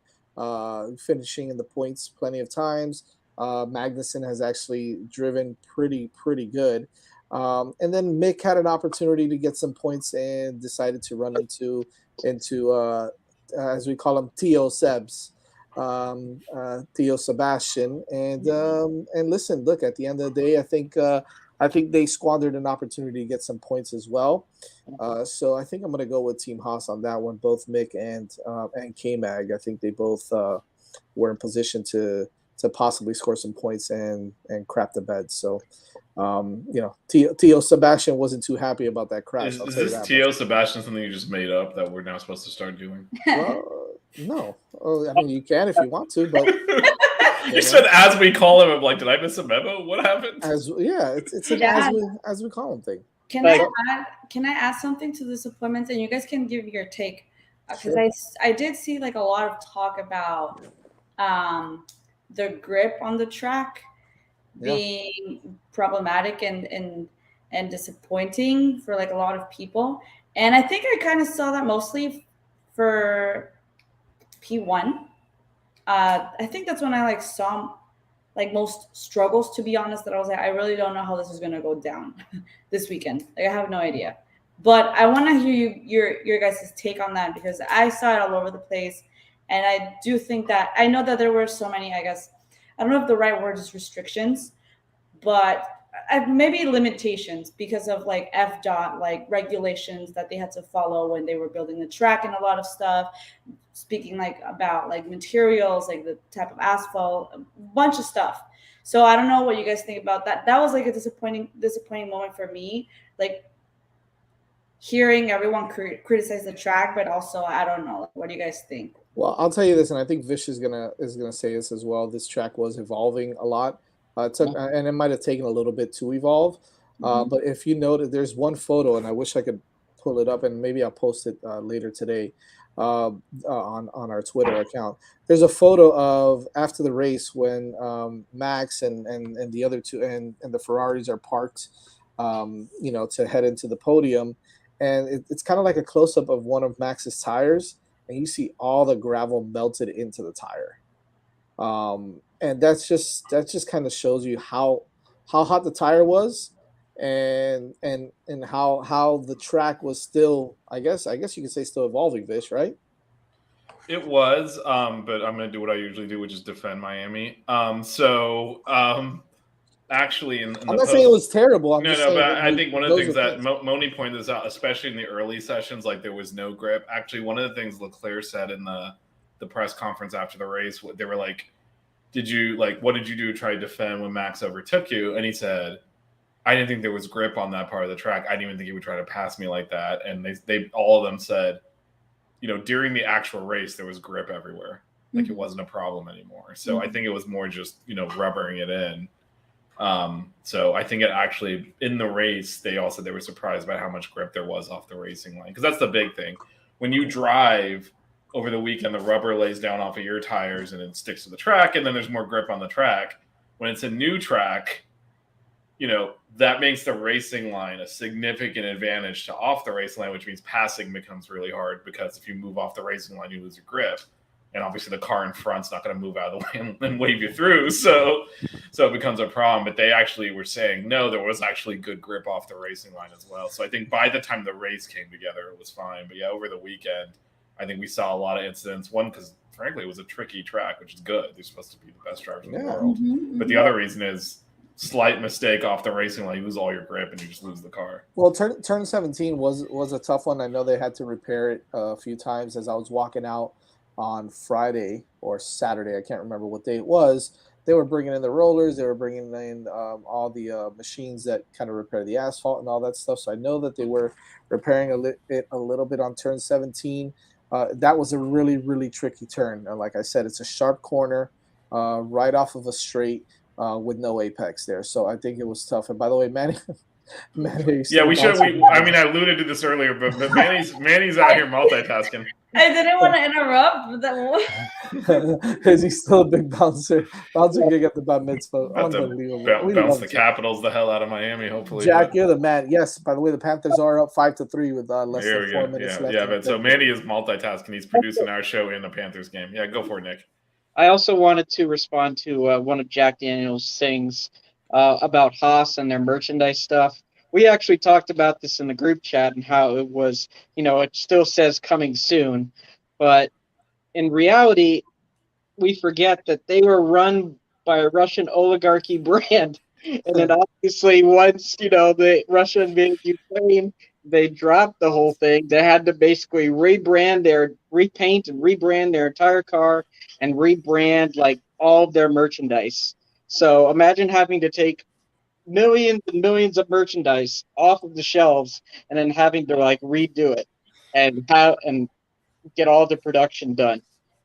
finishing in the points plenty of times. Magnussen has actually driven pretty good, and then Mick had an opportunity to get some points and decided to run into as we call them Theo Sebs. Theo Sebastian, and listen, look, at the end of the day, I think they squandered an opportunity to get some points as well. So I think I'm going to go with Team Haas on that one. Both Mick and K-Mag, I think they both were in position to possibly score some points and crap the bed. So Theo Sebastian wasn't too happy about that crash. Is this Theo Sebastian something you just made up that we're now supposed to start doing? Well, no. Oh, I mean, you can if you want to, but you said as we call him. I'm like, did I miss a memo? What happened? It's an as we call him thing. Can I add something to this appointment, and you guys can give your take, because I did see like a lot of talk about the grip on the track being problematic and disappointing for like a lot of people, and I think I kind of saw that mostly for P1. I think that's when I like saw like most struggles, to be honest, that I was like, I really don't know how this is going to go down this weekend. Like, I have no idea, but I want to hear your guys' take on that, because I saw it all over the place. And I do think that, I know that there were so many, I guess, I don't know if the right word is restrictions, but maybe limitations because of like FDOT, like regulations that they had to follow when they were building the track and a lot of stuff, speaking like about like materials, like the type of asphalt, a bunch of stuff. So I don't know what you guys think about that. That was like a disappointing moment for me, like hearing everyone criticize the track, but also I don't know. What do you guys think? Well, I'll tell you this, and I think Vish is gonna say this as well. This track was evolving a lot. And it might have taken a little bit to evolve. But if you notice, there's one photo, and I wish I could pull it up, and maybe I'll post it later today. on our Twitter account. There's a photo of after the race when Max and the other two and the Ferraris are parked, to head into the podium, and it's kind of like a close up of one of Max's tires, and you see all the gravel melted into the tire. And that just kind of shows you how hot the tire was, and how the track was still, I guess you could say, still evolving. Vish, right? It was, but I'm going to do what I usually do, which is defend Miami. Actually, in I'm the not saying it was terrible. I'm no, just no, saying but I think one of the things that things. Moni pointed this out, especially in the early sessions, like there was no grip. Actually, one of the things Leclerc said in the press conference after the race, they were like, what did you do to try to defend when Max overtook you? And he said, I didn't think there was grip on that part of the track. I didn't even think he would try to pass me like that. And they all of them said, during the actual race, there was grip everywhere. Like it wasn't a problem anymore. So I think it was more just, rubbering it in. So I think it actually, in the race, they were surprised by how much grip there was off the racing line. Because that's the big thing. When you drive over the weekend, the rubber lays down off of your tires and it sticks to the track, and then there's more grip on the track. When it's a new track, that makes the racing line a significant advantage to off the racing line, which means passing becomes really hard because if you move off the racing line, you lose your grip. And obviously the car in front's not going to move out of the way and wave you through. So it becomes a problem. But they actually were saying, no, there was actually good grip off the racing line as well. So I think by the time the race came together, it was fine. But yeah, over the weekend, I think we saw a lot of incidents. One, because frankly, it was a tricky track, which is good. They're supposed to be the best drivers in the world. But the other reason is slight mistake off the racing line, you lose all your grip and you just lose the car. Well, turn 17 was a tough one. I know they had to repair it a few times. As I was walking out on Friday or Saturday, I can't remember what day it was, they were bringing in the rollers, they were bringing in all the machines that kind of repair the asphalt and all that stuff. So I know that they were repairing it a little bit on turn 17. That was a really, really tricky turn. And like I said, it's a sharp corner right off of a straight with no apex there. So I think it was tough. And by the way, Manny, yeah, we should. I alluded to this earlier, but Manny's out here multitasking. I didn't want to interrupt. Because he's still a big bouncer. Bouncing gig at the bat mitzvah. Unbelievable. Bounce the Capitals the hell out of Miami, hopefully. Jack, you're the man. Yes, by the way, the Panthers are up 5-3 with less than 4 minutes left. Yeah, but so Manny is multitasking. He's producing our show in the Panthers game. Yeah, go for it, Nick. I also wanted to respond to one of Jack Daniels' things about Haas and their merchandise stuff. We actually talked about this in the group chat and how it was, it still says coming soon. But in reality, we forget that they were run by a Russian oligarchy brand. And then obviously once, the Russia invaded Ukraine, they dropped the whole thing. They had to basically repaint and rebrand their entire car and rebrand like all of their merchandise. So imagine having to take millions and millions of merchandise off of the shelves and then having to like redo it and get all the production done.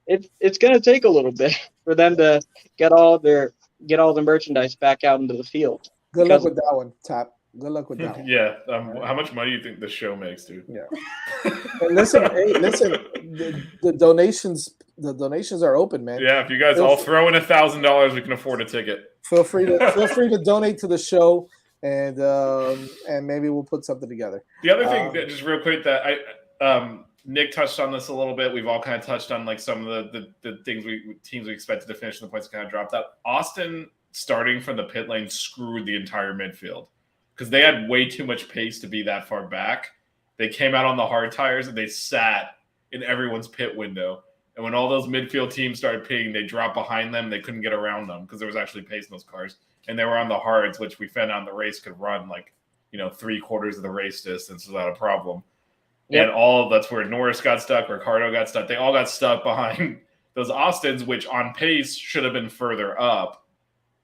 It's going to take a little bit for them to get all the merchandise back out into the field. Good luck with that one, Tap. Good luck with that one. Yeah. How much money do you think the show makes, dude? Yeah. And listen, the donations are open, man. Yeah, if you guys all throw in $1,000, we can afford a ticket. Feel free to donate to the show, and maybe we'll put something together. The other thing, just real quick, that Nick touched on this a little bit. We've all kind of touched on like some of the things teams we expected to finish, and the points kind of dropped out. Austin, starting from the pit lane, screwed the entire midfield because they had way too much pace to be that far back. They came out on the hard tires and they sat in everyone's pit window. And when all those midfield teams started pitting, they dropped behind them. They couldn't get around them because there was actually pace in those cars. And they were on the hards, which we found out in the race could run like, 3/4 of the race distance without a problem. Yep. And that's where Norris got stuck, Ricardo got stuck. They all got stuck behind those Austins, which on pace should have been further up.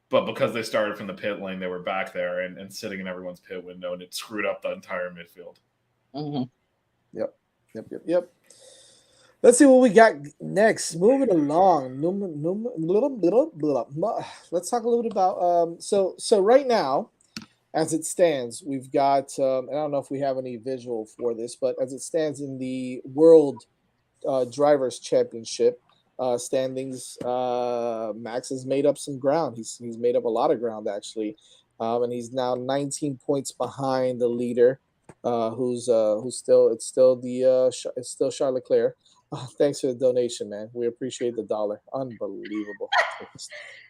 But because they started from the pit lane, they were back there and sitting in everyone's pit window, and it screwed up the entire midfield. Mm-hmm. Yep. Let's see what we got next. Moving along. Let's talk a little bit about so right now, as it stands, we've got and I don't know if we have any visual for this, but as it stands in the world Drivers' Championship standings, Max has made up some ground. He's made up a lot of ground actually, and he's now 19 points behind the leader, who's still it's still Charles Leclerc. Thanks for the donation, man. We appreciate the dollar. Unbelievable.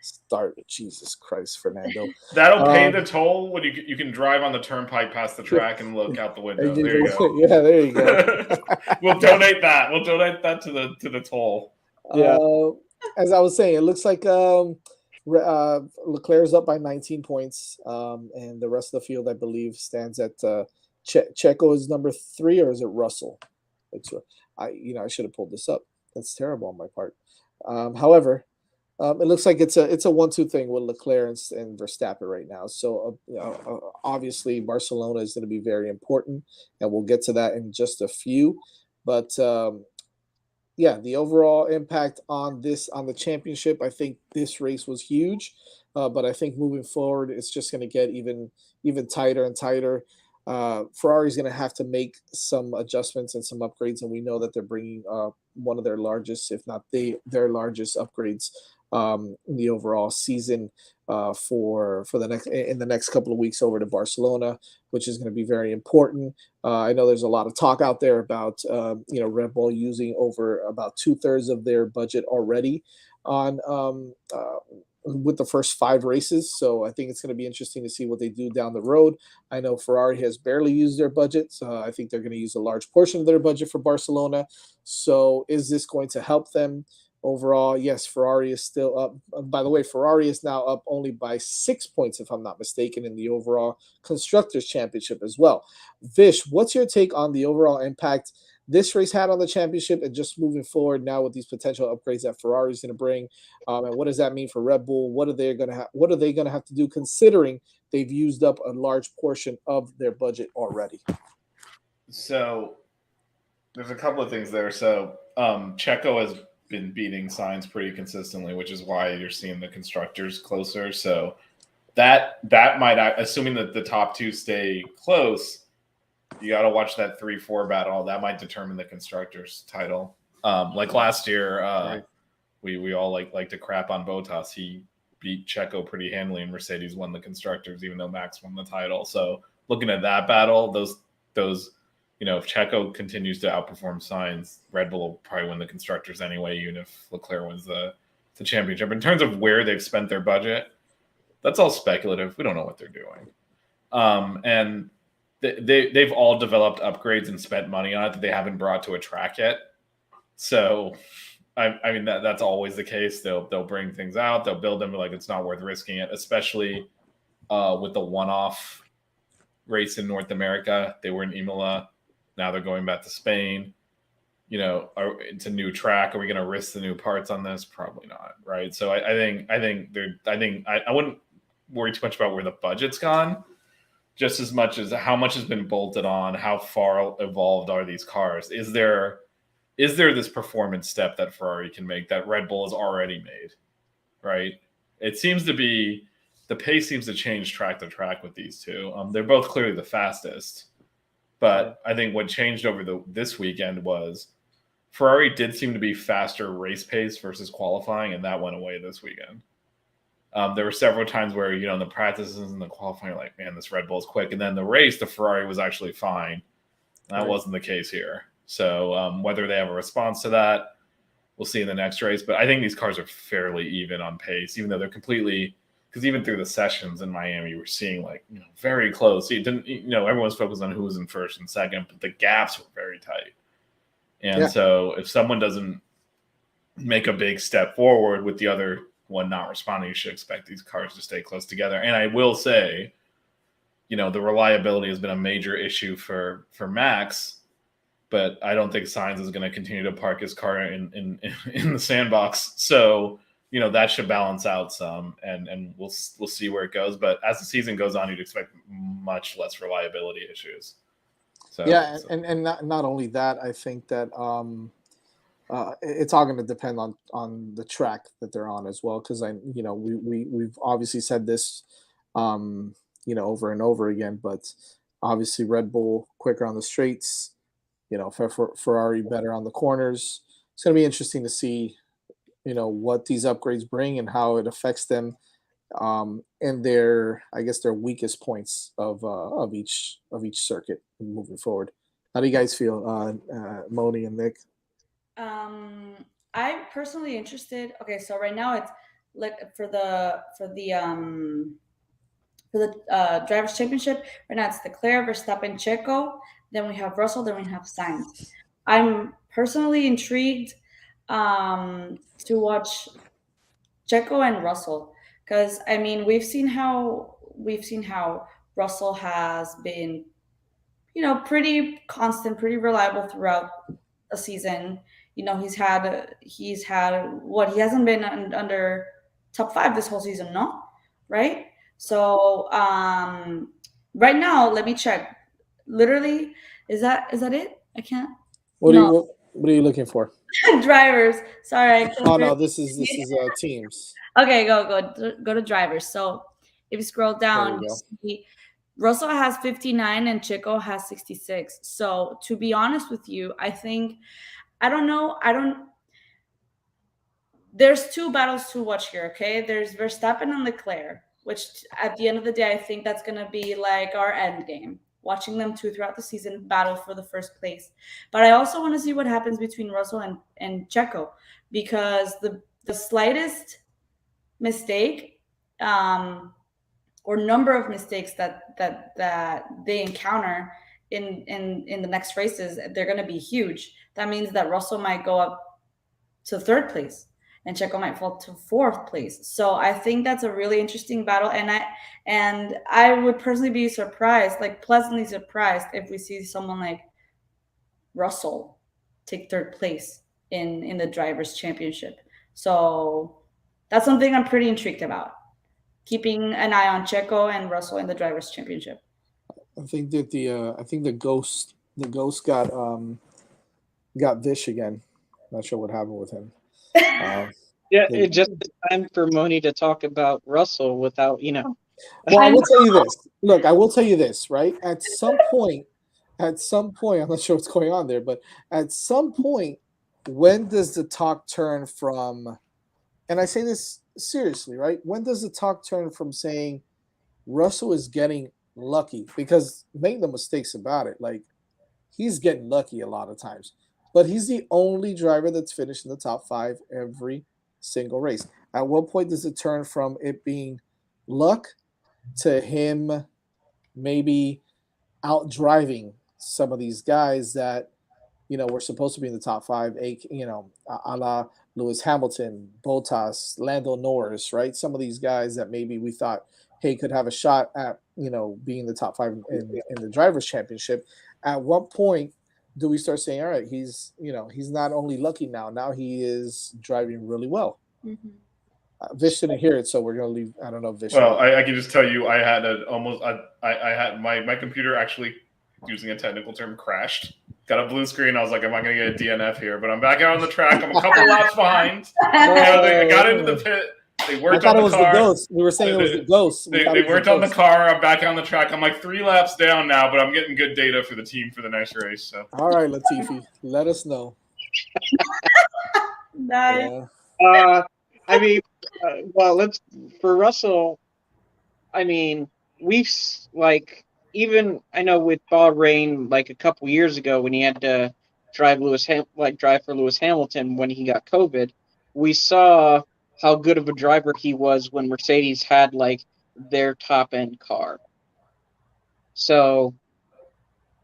Start with Jesus Christ, Fernando. That'll pay the toll when you can drive on the turnpike past the track and look out the window. There you go. Yeah, there you go. We'll donate that. We'll donate that to the toll. Yeah. As I was saying, it looks like Leclerc's up by 19 points, and the rest of the field, I believe, stands at Checo is number 3, or is it Russell? It's I should have pulled this up. That's terrible on my part. However, it looks like it's a 1-2 thing with Leclerc and Verstappen right now. So obviously Barcelona is going to be very important, and we'll get to that in just a few. But yeah, the overall impact on the championship, I think this race was huge. But I think moving forward, it's just going to get even tighter and tighter. Ferrari's going to have to make some adjustments and some upgrades, and we know that they're bringing one of their largest, if not their largest upgrades in the overall season for the next couple of weeks over to Barcelona, which is going to be very important. I know there's a lot of talk out there about Red Bull using over about 2/3 of their budget already on with the first 5 races. So I think it's going to be interesting to see what they do down the road. I know Ferrari has barely used their budget. So I think they're going to use a large portion of their budget for Barcelona. So is this going to help them overall? Yes, Ferrari is still up. By the way, Ferrari is now up only by 6 points, if I'm not mistaken, in the overall Constructors' Championship as well. Vish, what's your take on the overall impact this race had on the championship, and just moving forward now with these potential upgrades that Ferrari is going to bring, and what does that mean for Red Bull? What are they going to have to do, considering they've used up a large portion of their budget already? So there's a couple of things there. So Checo has been beating Sainz pretty consistently, which is why you're seeing the constructors closer. So that might, assuming that the top 2 stay close, you got to watch that 3-4 battle. That might determine the constructors title. Like last year, Right. we all like to crap on Bottas. He beat Checo pretty handily, and Mercedes won the constructors, even though Max won the title. So looking at that battle, those if Checo continues to outperform Sainz, Red Bull will probably win the constructors anyway, even if Leclerc wins the championship. In terms of where they've spent their budget, that's all speculative. We don't know what they're doing. And they've all developed upgrades and spent money on it that they haven't brought to a track yet. So, I mean, that's always the case. They'll bring things out. They'll build them like it's not worth risking it, especially with the one-off race in North America. They were in Imola. Now they're going back to Spain. It's a new track. Are we going to risk the new parts on this? Probably not, right? So I think I wouldn't worry too much about where the budget's gone, just as much as how much has been bolted on, how far evolved are these cars? Is there this performance step that Ferrari can make that Red Bull has already made, right? It seems to be, the pace seems to change track to track with these two. They're both clearly the fastest, but I think what changed over this weekend was Ferrari did seem to be faster race pace versus qualifying, and that went away this weekend. There were several times where, in the practices and the qualifying, you're like, man, this Red Bull is quick. And then the race, the Ferrari was actually fine. That wasn't the case here. So whether they have a response to that, we'll see in the next race. But I think these cars are fairly even on pace, even though they're completely, because even through the sessions in Miami, you were seeing very close. So you didn't, everyone's focused on who was in first and second, but the gaps were very tight. And so if someone doesn't make a big step forward with the other one not responding, you should expect these cars to stay close together. And I will say, the reliability has been a major issue for Max, but I don't think Sainz is going to continue to park his car in the sandbox. So, that should balance out some, and we'll see where it goes. But as the season goes on, you'd expect much less reliability issues. So and not only that, I think that it's all going to depend on the track that they're on as well, because we've obviously said this over and over again, but obviously Red Bull quicker on the straights, Ferrari better on the corners. It's going to be interesting to see, what these upgrades bring and how it affects them, and I guess their weakest points of each circuit moving forward. How do you guys feel, Moni and Nick? I'm personally interested. Okay, so right now it's like for the drivers' championship. Right now it's Leclerc, Verstappen, Checo. Then we have Russell. Then we have Sainz. I'm personally intrigued to watch Checo and Russell, because I mean we've seen how Russell has been, pretty constant, pretty reliable throughout a season. He's had what, he hasn't been under top five this whole season, no, right? So right now, let me check. Literally, is that it? I can't. What are No. you what are you looking for? Drivers. Sorry, I can't Oh read. no, this is teams. Okay, go to drivers. So if you scroll down, we you go. see Russell has 59 and Chico has 66. So to be honest with you, I don't know. There's two battles to watch here, okay? There's Verstappen and Leclerc, which at the end of the day, I think that's gonna be like our end game. Watching them two throughout the season battle for the first place. But I also want to see what happens between Russell and Checo, because the slightest mistake, or number of mistakes that they encounter in the next races, they're going to be huge. That means that Russell might go up to third place and Checo might fall to fourth place. So I think that's a really interesting battle, and I would personally be surprised, like pleasantly surprised, if we see someone like Russell take third place in the drivers' championship. So that's something I'm pretty intrigued about. Keeping an eye on Checo and Russell in the drivers' championship. I think that the ghost got Vish again. Not sure what happened with him. Yeah, it just time for Moni to talk about Russell without, Well, I will tell you this. Look, I will tell you this, right? At some point, I'm not sure what's going on there, but at some point, when does the talk turn from, and I say this seriously, right? When does the talk turn from saying Russell is getting lucky? Because make no mistakes about it, like, he's getting lucky a lot of times, but he's the only driver that's finished in the top five every single race. At what point does it turn from it being luck to him maybe out driving some of these guys that were supposed to be in the top five, a la Lewis Hamilton, Bottas, Lando Norris, right? Some of these guys that maybe we thought, hey, could have a shot at being in the top five in the drivers' championship. At what point do we start saying, all right, he's not only lucky now he is driving really well? Mm-hmm. Vish didn't hear it, so we're gonna leave. I don't know if Vish. Well, I can just tell you, I had I had my computer actually, using a technical term, crashed. Got a blue screen. I was like, am I going to get a DNF here? But I'm back out on the track. I'm a couple laps behind. They got into the pit. They worked on the car. The ghost. We were saying it was the ghost. They worked on the car. I'm back on the track. I'm like 3 laps down now, but I'm getting good data for the team for the next race. So. All right, Latifi, let us know. Nice. Yeah. I mean, for Russell, I mean, we've even I know with Bahrain, like a couple years ago when he had to drive for Lewis Hamilton when he got COVID, we saw how good of a driver he was when Mercedes had like their top end car. So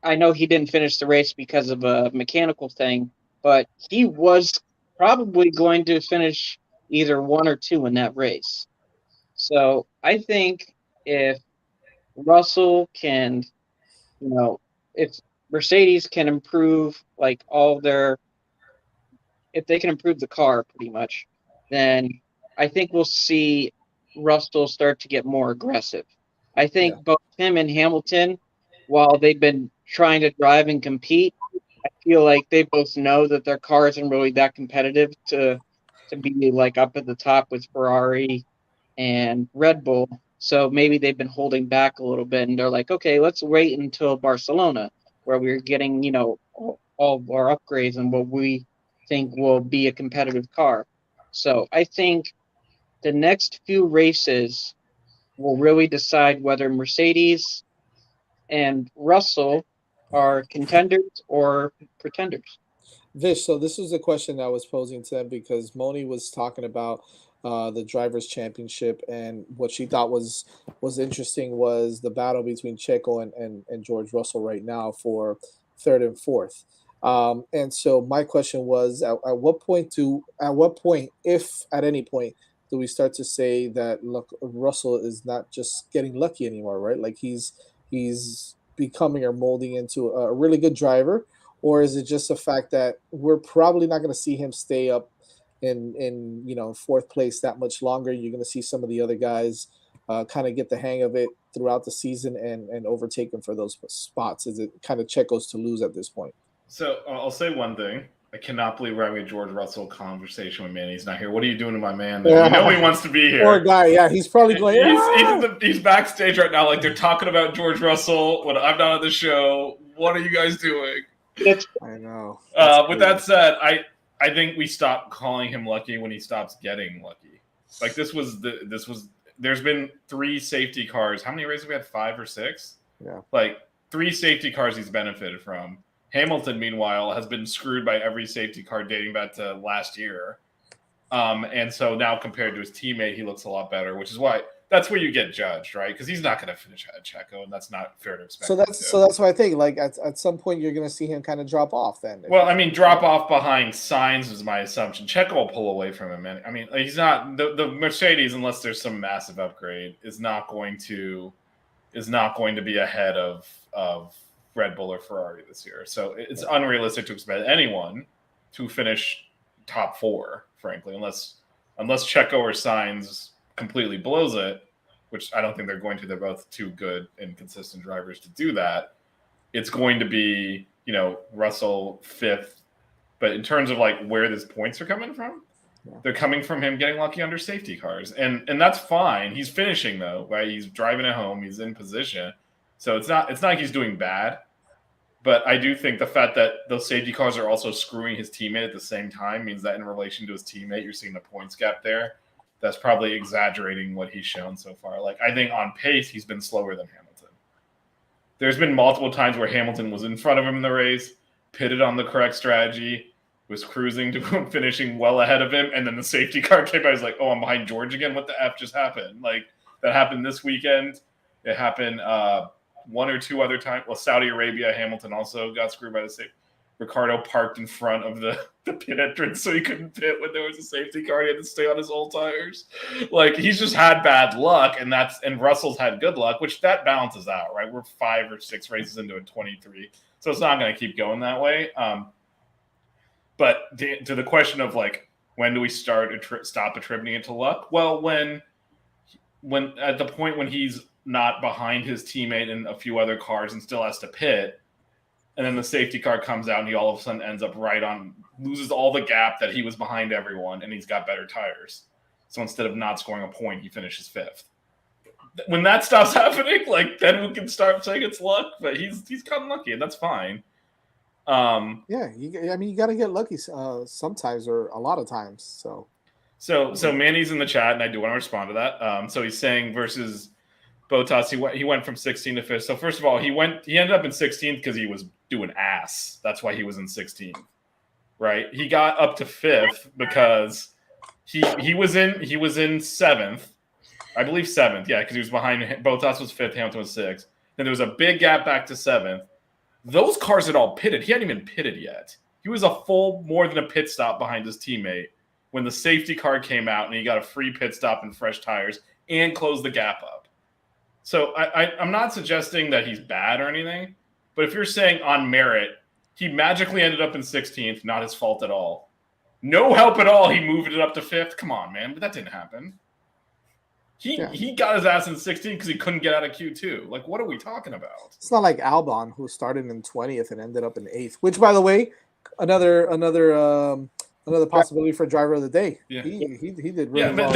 I know he didn't finish the race because of a mechanical thing, but he was probably going to finish either 1 or 2 in that race. So I think if Russell can, if Mercedes can improve if they can improve the car pretty much, then I think we'll see Russell start to get more aggressive. I think both him and Hamilton, while they've been trying to drive and compete, I feel like they both know that their car isn't really that competitive to be like up at the top with Ferrari and Red Bull. So maybe they've been holding back a little bit, and they're like, okay, let's wait until Barcelona, where we're getting, all all of our upgrades and what we think will be a competitive car. So I think the next few races will really decide whether Mercedes and Russell are contenders or pretenders. Vish, so this was a question I was posing to them because Moni was talking about the drivers' championship, and what she thought was interesting was the battle between Checo and George Russell right now for third and fourth. And so my question was, at what point, if at any point, do we start to say that look, Russell is not just getting lucky anymore, right? Like he's becoming or molding into a really good driver, or is it just the fact that we're probably not going to see him stay up in fourth place that much longer? You're going to see some of the other guys kind of get the hang of it throughout the season and overtake him for those spots. Is it kind of Checo's to lose at this point? So I'll say one thing. I cannot believe we're having a George Russell conversation with Manny's not here. What are you doing to my man? You know he wants to be here. Poor guy. Yeah, he's probably going. He's backstage right now. Like they're talking about George Russell when I'm not on the show. What are you guys doing? I know. With that said, I think we stop calling him lucky when he stops getting lucky. Like this was. There's been 3 safety cars. How many races have we had? 5 or 6? Yeah. Like 3 safety cars he's benefited from. Hamilton, meanwhile, has been screwed by every safety car dating back to last year. And so now compared to his teammate, he looks a lot better, which is why that's where you get judged, right? Because he's not going to finish ahead of Checo, and that's not fair to expect. So that's what I think. Like at some point, you're going to see him kind of drop off. Then, well, I mean, drop off behind Sainz is my assumption. Checo will pull away from him, and I mean, he's not the Mercedes unless there's some massive upgrade is not going to be ahead of Red Bull or Ferrari this year. So it's unrealistic to expect anyone to finish top 4, frankly, unless Checo or Sainz completely blows it, which I don't think they're going to. They're both too good and consistent drivers to do that. It's going to be, Russell 5th. But in terms of like where these points are coming from, they're coming from him getting lucky under safety cars. And that's fine. He's finishing though, right? He's driving it home. He's in position. So it's not like he's doing bad. But I do think the fact that those safety cars are also screwing his teammate at the same time means that in relation to his teammate, you're seeing the points gap there. That's probably exaggerating what he's shown so far. Like, I think on pace, he's been slower than Hamilton. There's been multiple times where Hamilton was in front of him in the race, pitted on the correct strategy, was cruising to finishing well ahead of him, and then the safety car came by. He's like, oh, I'm behind George again? What the F just happened? Like, that happened this weekend. It happened 1 or 2 other times. Well, Saudi Arabia, Hamilton also got screwed by the safety. Ricardo parked in front of the pit entrance so he couldn't pit when there was a safety car. He had to stay on his old tires. Like, he's just had bad luck, and Russell's had good luck, which that balances out, right? We're 5 or 6 races into a 23, so it's not going to keep going that way. But to the question of like, when do we stop attributing it to luck? Well, when at the point when he's not behind his teammate and a few other cars and still has to pit, and then the safety car comes out and he all of a sudden ends up loses all the gap that he was behind everyone, and he's got better tires. So instead of not scoring a point, he finishes 5th. When that stops happening, like, then we can start saying it's luck, but he's gotten lucky, and that's fine. You got to get lucky sometimes or a lot of times. So Manny's in the chat, and I do want to respond to that. So he's saying versus Bottas, he went from 16th to 5th. So first of all, he ended up in 16th because he was doing ass. That's why he was in 16th, right? He got up to 5th because he was in 7th, I believe 7th, yeah, because he was behind. Bottas was 5th, Hamilton was 6th. Then there was a big gap back to 7th. Those cars had all pitted. He hadn't even pitted yet. He was a full more than a pit stop behind his teammate when the safety car came out and he got a free pit stop and fresh tires and closed the gap up. So I'm not suggesting that he's bad or anything, but if you're saying on merit, he magically ended up in 16th, not his fault at all. No help at all, he moved it up to 5th. Come on, man, but that didn't happen. He got his ass in 16th because he couldn't get out of Q2. Like, what are we talking about? It's not like Albon, who started in 20th and ended up in 8th, which, by the way, another possibility for driver of the day. Yeah. He did really well.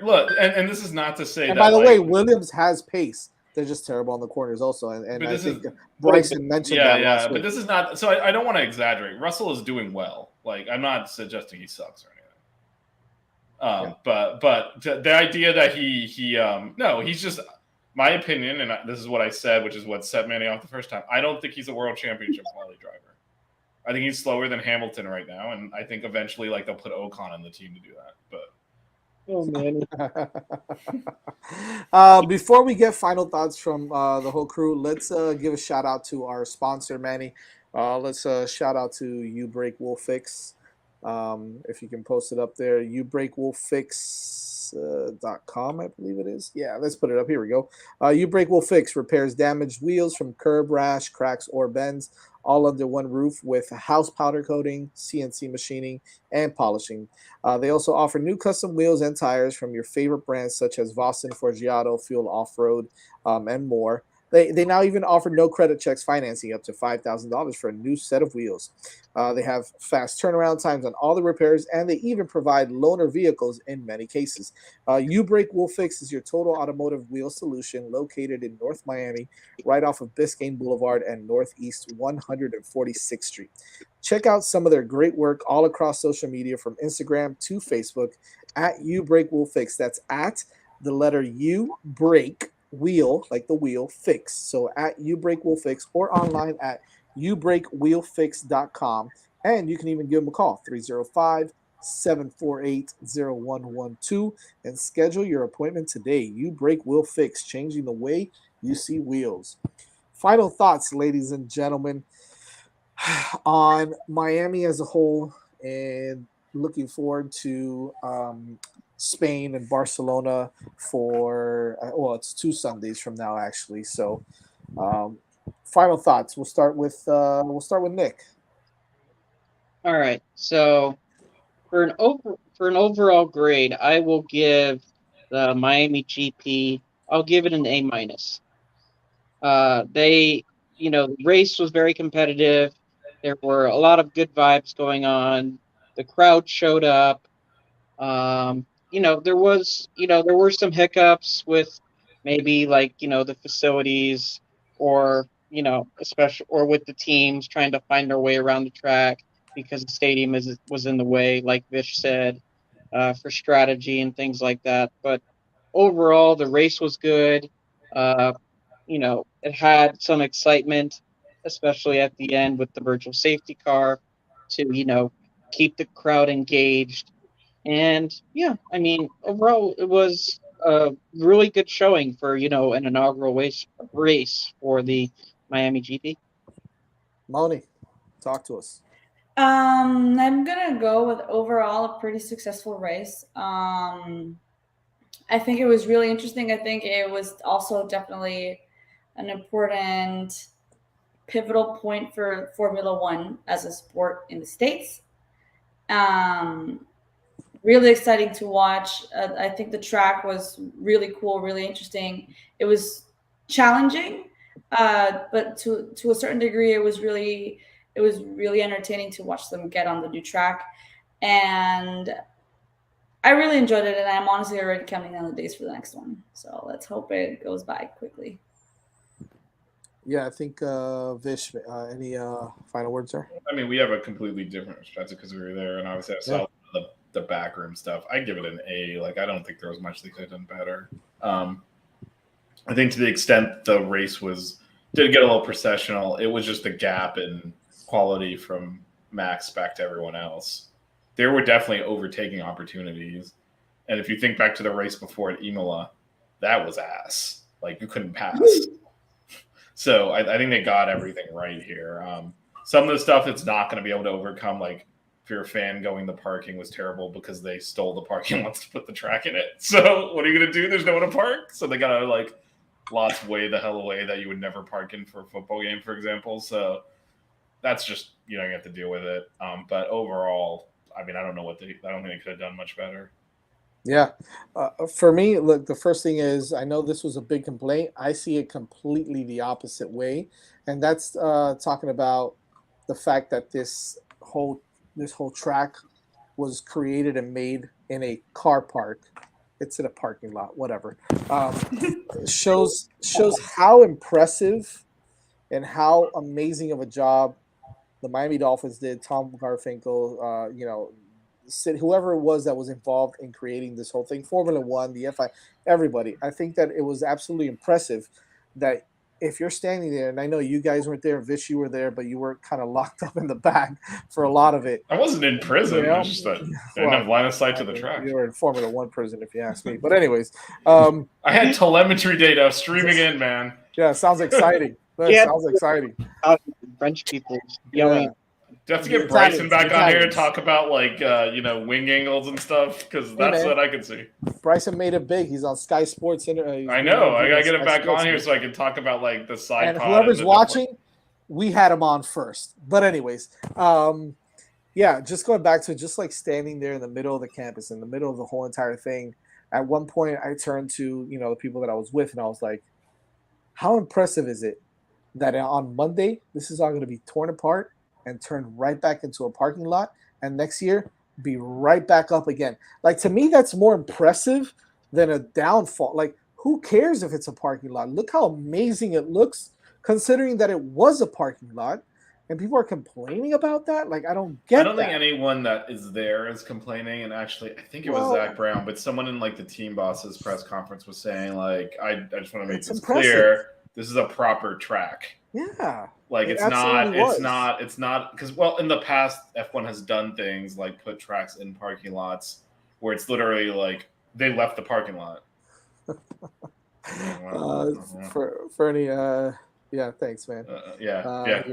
Look, and this is not to say and that. By the way, Williams has pace. they're just terrible on the corners also. And But I this think is Bryson mentioned that last but week. this is not. So I don't want to exaggerate. Russell is doing well. Like I'm not suggesting he sucks or anything. But the idea that no, he's just my opinion, and this is what I said, which is what set Manny off the first time. I don't think he's a world championship quality driver. I think he's slower than Hamilton right now, and I think eventually, like, they'll put Ocon on the team to do that. But Oh man. Before we get final thoughts from the whole crew, let's give a shout out to our sponsor, Manny. Let's shout out to You Break Will Fix. If you can post it up there, youbreakwillfix.com, I believe it is. Yeah, let's put it up. Here we go. You Break Will Fix repairs damaged wheels from curb rash, cracks, or bends, all under one roof with house powder coating, CNC machining, and polishing. They also offer new custom wheels and tires from your favorite brands such as Vossen, Forgiato, Fuel Off-Road, and more. They now even offer no credit checks financing up to $5,000 for a new set of wheels. They have fast turnaround times on all the repairs, and they even provide loaner vehicles in many cases. You Break Will Fix is your total automotive wheel solution located in North Miami, right off of Biscayne Boulevard and Northeast 146th Street. Check out some of their great work all across social media from Instagram to Facebook at You Break Will Fix. That's at the letter U Break Wheel, like the wheel, fix. So at You Break Will Fix or online at youbreakwheelfix.com. And you can even give them a call, 305-748-0112, and schedule your appointment today. You Break Will Fix, changing the way you see wheels. Final thoughts, ladies and gentlemen, on Miami as a whole, and looking forward to Spain and Barcelona for it's 2 Sundays from now actually. So final thoughts. We'll start with Nick. All right. So for an overall grade, I will give the Miami GP. I'll give it an A minus. The race was very competitive. There were a lot of good vibes going on. The crowd showed up. There were some hiccups with maybe the facilities or, especially or with the teams trying to find their way around the track because the stadium was in the way, like Vish said, for strategy and things like that. But overall, the race was good. It had some excitement, especially at the end with the virtual safety car to, keep the crowd engaged. And yeah, I mean, overall, it was a really good showing for, an inaugural race for the Miami GP. Moni, talk to us. I'm gonna go with overall a pretty successful race. I think it was really interesting. I think it was also definitely an important pivotal point for Formula One as a sport in the States. Really exciting to watch. I think the track was really cool, really interesting. It was challenging, but to a certain degree, it was really entertaining to watch them get on the new track. And I really enjoyed it, and I'm honestly already counting down the days for the next one. So let's hope it goes by quickly. Yeah, I think Vish, any final words there? I mean, we have a completely different perspective because we were there, and obviously I saw the backroom stuff. I give it an A. Like, I don't think there was much they could have done better. I think to the extent the race did get a little processional, it was just the gap in quality from Max back to everyone else. There were definitely overtaking opportunities. And if you think back to the race before at Imola, that was ass. Like, you couldn't pass. So I think they got everything right here. Some of the stuff that's not going to be able to overcome, like if you're a fan going, the parking was terrible because they stole the parking lots to put the track in it. So what are you going to do? There's nowhere to park. So they got to lots way the hell away that you would never park in for a football game, for example. So that's just, you have to deal with it. But overall, I mean, I don't think they could have done much better. Yeah. For me, look, the first thing is, I know this was a big complaint. I see it completely the opposite way. And that's talking about the fact that this whole track was created and made in a car park It's in a parking lot, whatever. Shows how impressive and how amazing of a job the Miami Dolphins did. Tom Garfinkel, whoever it was that was involved in creating this whole thing, Formula One, the FI, everybody. I think that it was absolutely impressive that if you're standing there, and I know you guys weren't there, Vish, you were there, but you were kind of locked up in the back for a lot of it. I wasn't in prison. You know? It's just that I didn't have line of sight to the track. You were in Formula One prison, if you ask me. But anyways, I had telemetry data streaming in, man. Yeah, sounds exciting. Sounds exciting. French people yelling. Do you have to get Bryson back on here and talk about wing angles and stuff? Because that's what I can see. Bryson made it big. He's on Sky Sports. I know. I gotta get him back on here so I can talk about the side. And whoever's watching, we had him on first. But anyways, just going back to just like standing there in the middle of the campus, in the middle of the whole entire thing. At one point, I turned to the people that I was with, and I was like, "How impressive is it that on Monday this is all going to be torn apart and turned right back into a parking lot, and next year be right back up again?" Like, to me, that's more impressive than a downfall. Like, who cares if it's a parking lot? Look how amazing it looks, considering that it was a parking lot, and people are complaining about that. Like, I don't think anyone that is there is complaining. And actually, I think it was Zach Brown, but someone in the team boss's press conference was saying, I just want to make this clear. This is a proper track. Yeah. Like, it's not because, in the past, F1 has done things like put tracks in parking lots where it's literally like they left the parking lot. Fernie, thanks, man.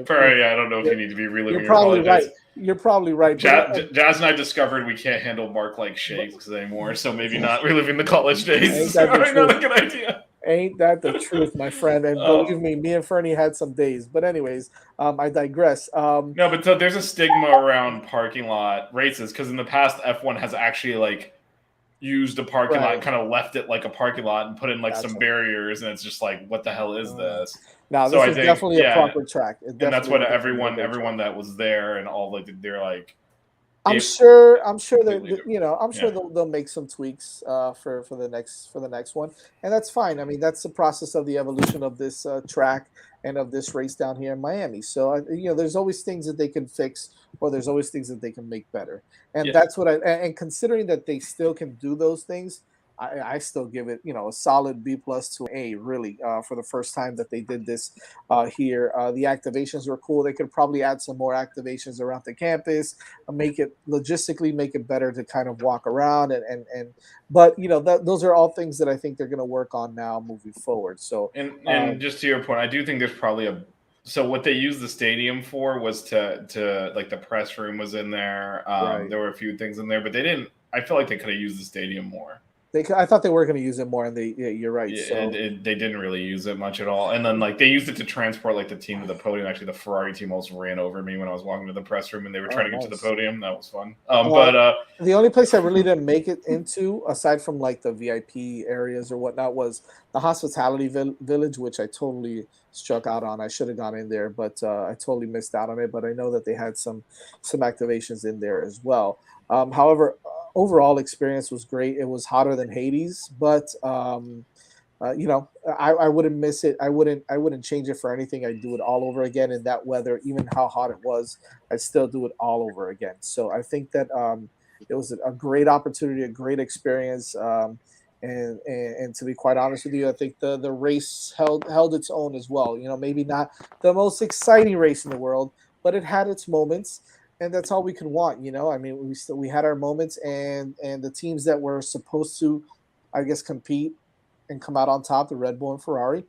Fernie, I don't know if you need to be reliving your college days. You're probably right. Jazz and I discovered we can't handle Mark like shakes anymore, so maybe not reliving the college days is probably not a good idea. Ain't that the truth, my friend? And believe me and Fernie had some days. But anyways, I digress. No, but so there's a stigma around parking lot races because in the past, F1 has actually used a parking lot and kind of left it like a parking lot and put in some barriers, and it's just like, what the hell is this? Now, this is definitely a proper track. And that's what everyone that was there and all they're like. I'm sure that they'll make some tweaks for the next one, and that's fine. I mean, that's the process of the evolution of this track and of this race down here in Miami. So there's always things that they can fix, or there's always things that they can make better, and that's what and considering that they still can do those things, I still give it a solid B+ to A, really, for the first time that they did this here. The activations were cool. They could probably add some more activations around the campus, make it better to kind of walk around but those are all things that I think they're going to work on now moving forward. So and just to your point, I do think there's probably so what they used the stadium for was to the press room was in there. There were a few things in there, but they didn't. I feel like they could have used the stadium more. I thought they were going to use it more, and you're right. Yeah, so they didn't really use it much at all. And then they used it to transport the team to the podium. Actually, the Ferrari team almost ran over me when I was walking to the press room, and they were trying to get to the podium. That was fun. But the only place I really didn't make it into, aside from the VIP areas or whatnot, was the hospitality village, which I totally struck out on. I should have gone in there, but I totally missed out on it. But I know that they had some activations in there as well. However, overall experience was great. It was hotter than Hades, but I wouldn't miss it. I wouldn't change it for anything. I'd do it all over again in that weather, even how hot it was. I'd still do it all over again. So I think that it was a great opportunity, a great experience. And to be quite honest with you, I think the race held its own as well. Maybe not the most exciting race in the world, but it had its moments. And that's all we could want, I mean, we had our moments, and the teams that were supposed to, I guess, compete and come out on top, the Red Bull and Ferrari,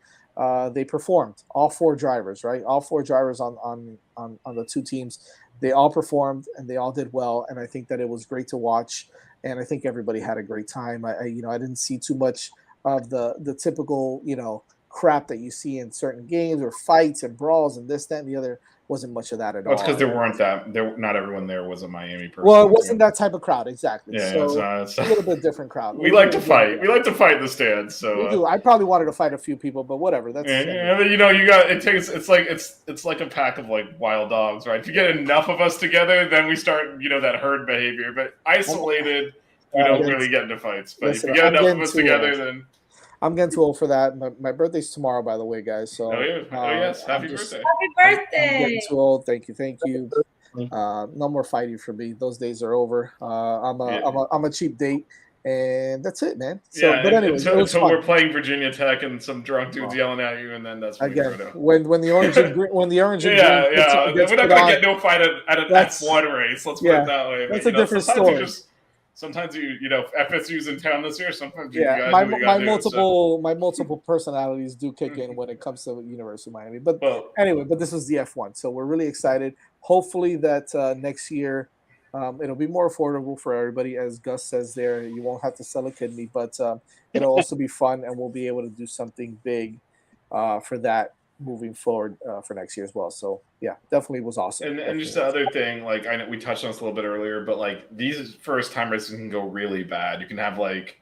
they performed. All four drivers, right? All four drivers on the two teams, they all performed and they all did well. And I think that it was great to watch, and I think everybody had a great time. I didn't see too much of the typical, crap that you see in certain games or fights and brawls and this, that, and the other. Wasn't much of that at all. That's because not everyone there was a Miami person. Well, it wasn't that type of crowd, exactly. Yeah, so it's a little bit different crowd. We like to fight. We like to fight in the stands. So we do. I probably wanted to fight a few people, but whatever. That's you got it takes. It's like a pack of wild dogs, right? If you get enough of us together, then we start that herd behavior. But isolated, we don't really get into fights. But listen, if you get I'm enough of getting us too together, old. then I'm getting too old for that. My birthday's tomorrow, by the way, guys. So yes, happy birthday. Happy I'm getting birthday! too old. Thank you. No more fighting for me. Those days are over. I'm a cheap date, and that's it, man. So, Yeah, but anyways, it was until we're fun. playing Virginia Tech and some drunk dudes yelling at you, and then that's when Again, we throw down. when the orange and green, when the orange and Yeah, green yeah. gets We're not put gonna on, get no fight at an that's- F1 race. Let's put yeah, it that way. that's But, a different sometimes story. Sometimes you know, FSU's in town this year. Sometimes you yeah, guys my do what you my gotta do, multiple my multiple personalities do kick in when it comes to University of Miami. But Well, anyway, but this was the F1, so we're really excited. Hopefully that next year it'll be more affordable for everybody, as Gus says there. You won't have to sell a kidney, but it'll also be fun, and we'll be able to do something big for that moving forward for next year as well. So yeah, definitely was awesome. and just the other thing, like I know we touched on this a little bit earlier, but like these first time races can go really bad. You can have like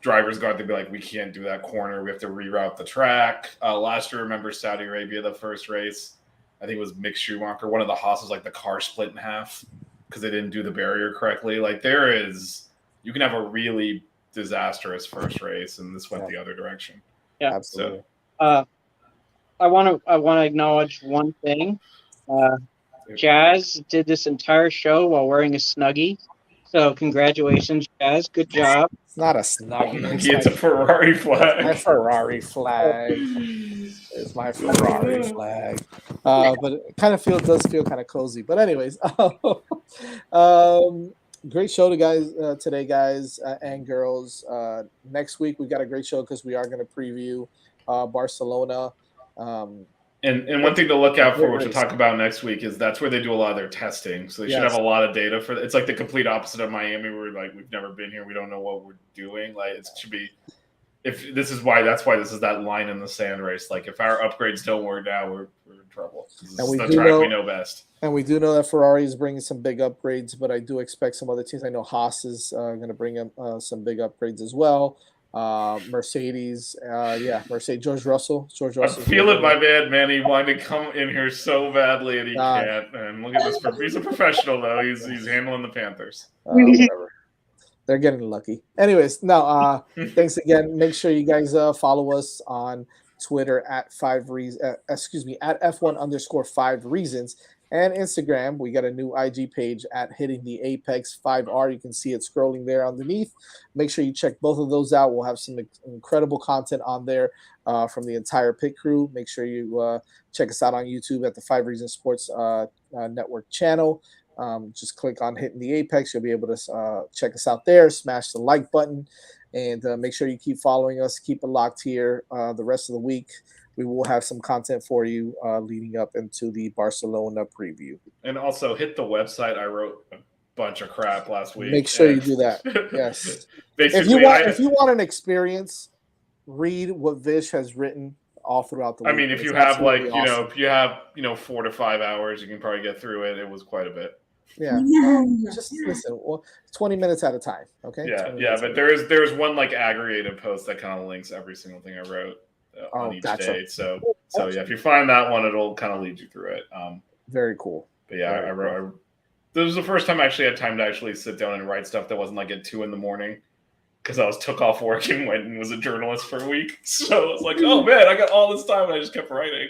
drivers go out there be like, we can't do that corner. We have to reroute the track. Last year, remember Saudi Arabia, the first race, I think it was Mick Schumacher. One of the Haas's, like the car split in half because they didn't do the barrier correctly. Like you can have a really disastrous first race, and this went the other direction. Yeah, absolutely. So, I want to acknowledge one thing. Jazz did this entire show while wearing a Snuggie. So congratulations, Jazz. Good job. It's not a Snuggie. It's a Ferrari flag. My Ferrari flag. It's my Ferrari flag. But it does feel kind of cozy. But anyways, great show today, guys and girls. Next week we got a great show because we are going to preview Barcelona. And one thing to look out for, which we'll talk about next week, is that's where they do a lot of their testing. So they should have a lot of data for. It's like the complete opposite of Miami, where like we've never been here, we don't know what we're doing. Like it should be. That's why this is that line in the sand race. Like if our upgrades don't work now, we're in trouble. This is the track we know best. And we do know that Ferrari is bringing some big upgrades, but I do expect some other teams. I know Haas is going to bring in some big upgrades as well. Mercedes, Mercedes, George Russell. I feel it, my man, man. He wanted to come in here so badly, and he can't. And look at this. He's a professional, though. He's handling the Panthers. Whatever. They're getting lucky. Anyways, no. Thanks again. Make sure you guys follow us on Twitter at F1_5 reasons. And Instagram, we got a new IG page at Hitting the Apex 5R. You can see it scrolling there underneath. Make sure you check both of those out. We'll have some incredible content on there from the entire pit crew. Make sure you check us out on YouTube at the 5 Reasons Sports Network channel. Just click on Hitting the Apex. You'll be able to check us out there. Smash the like button. And make sure you keep following us. Keep it locked here the rest of the week. We will have some content for you leading up into the Barcelona preview. And also hit the website. I wrote a bunch of crap last week. Make sure you do that. Yes. If you want an experience, read what Vish has written all throughout the week. I mean, if you have awesome. If you have 4 to 5 hours, you can probably get through it. It was quite a bit. Yeah. Just listen. 20 minutes at a time. Okay. Yeah. But there's one like aggregated post that kind of links every single thing I wrote. On each day. So yeah, if you find that one, it'll kind of lead you through it. Very cool. But yeah, this was the first time I actually had time to actually sit down and write stuff that wasn't like at 2 a.m. because I took off work and went and was a journalist for a week. So it was like, oh man, I got all this time and I just kept writing.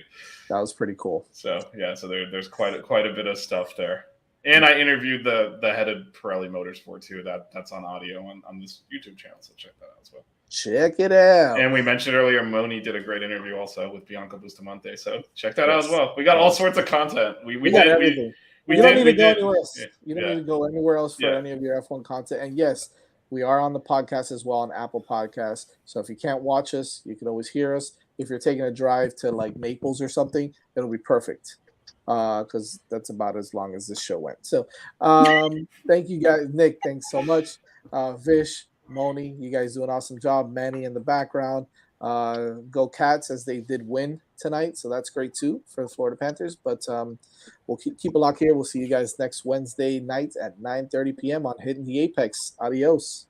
That was pretty cool. So yeah, so there's quite a bit of stuff there. And I interviewed the head of Pirelli Motorsport too. That's on audio on this YouTube channel. So check that out as well. Check it out. And we mentioned earlier, Moni did a great interview also with Bianca Bustamante. So check that out as well. We got all sorts of content. We got everything. You don't need to go anywhere else. You don't need to go anywhere else for any of your F1 content. And yes, we are on the podcast as well on Apple Podcasts. So if you can't watch us, you can always hear us. If you're taking a drive to like Naples or something, it'll be perfect. Because that's about as long as this show went. So thank you guys. Nick, thanks so much. Vish, Moni, you guys do an awesome job. Manny in the background. Go Cats, as they did win tonight. So that's great too for the Florida Panthers. But we'll keep a lock here. We'll see you guys next Wednesday night at 9:30 p.m. on Hitting the Apex. Adios.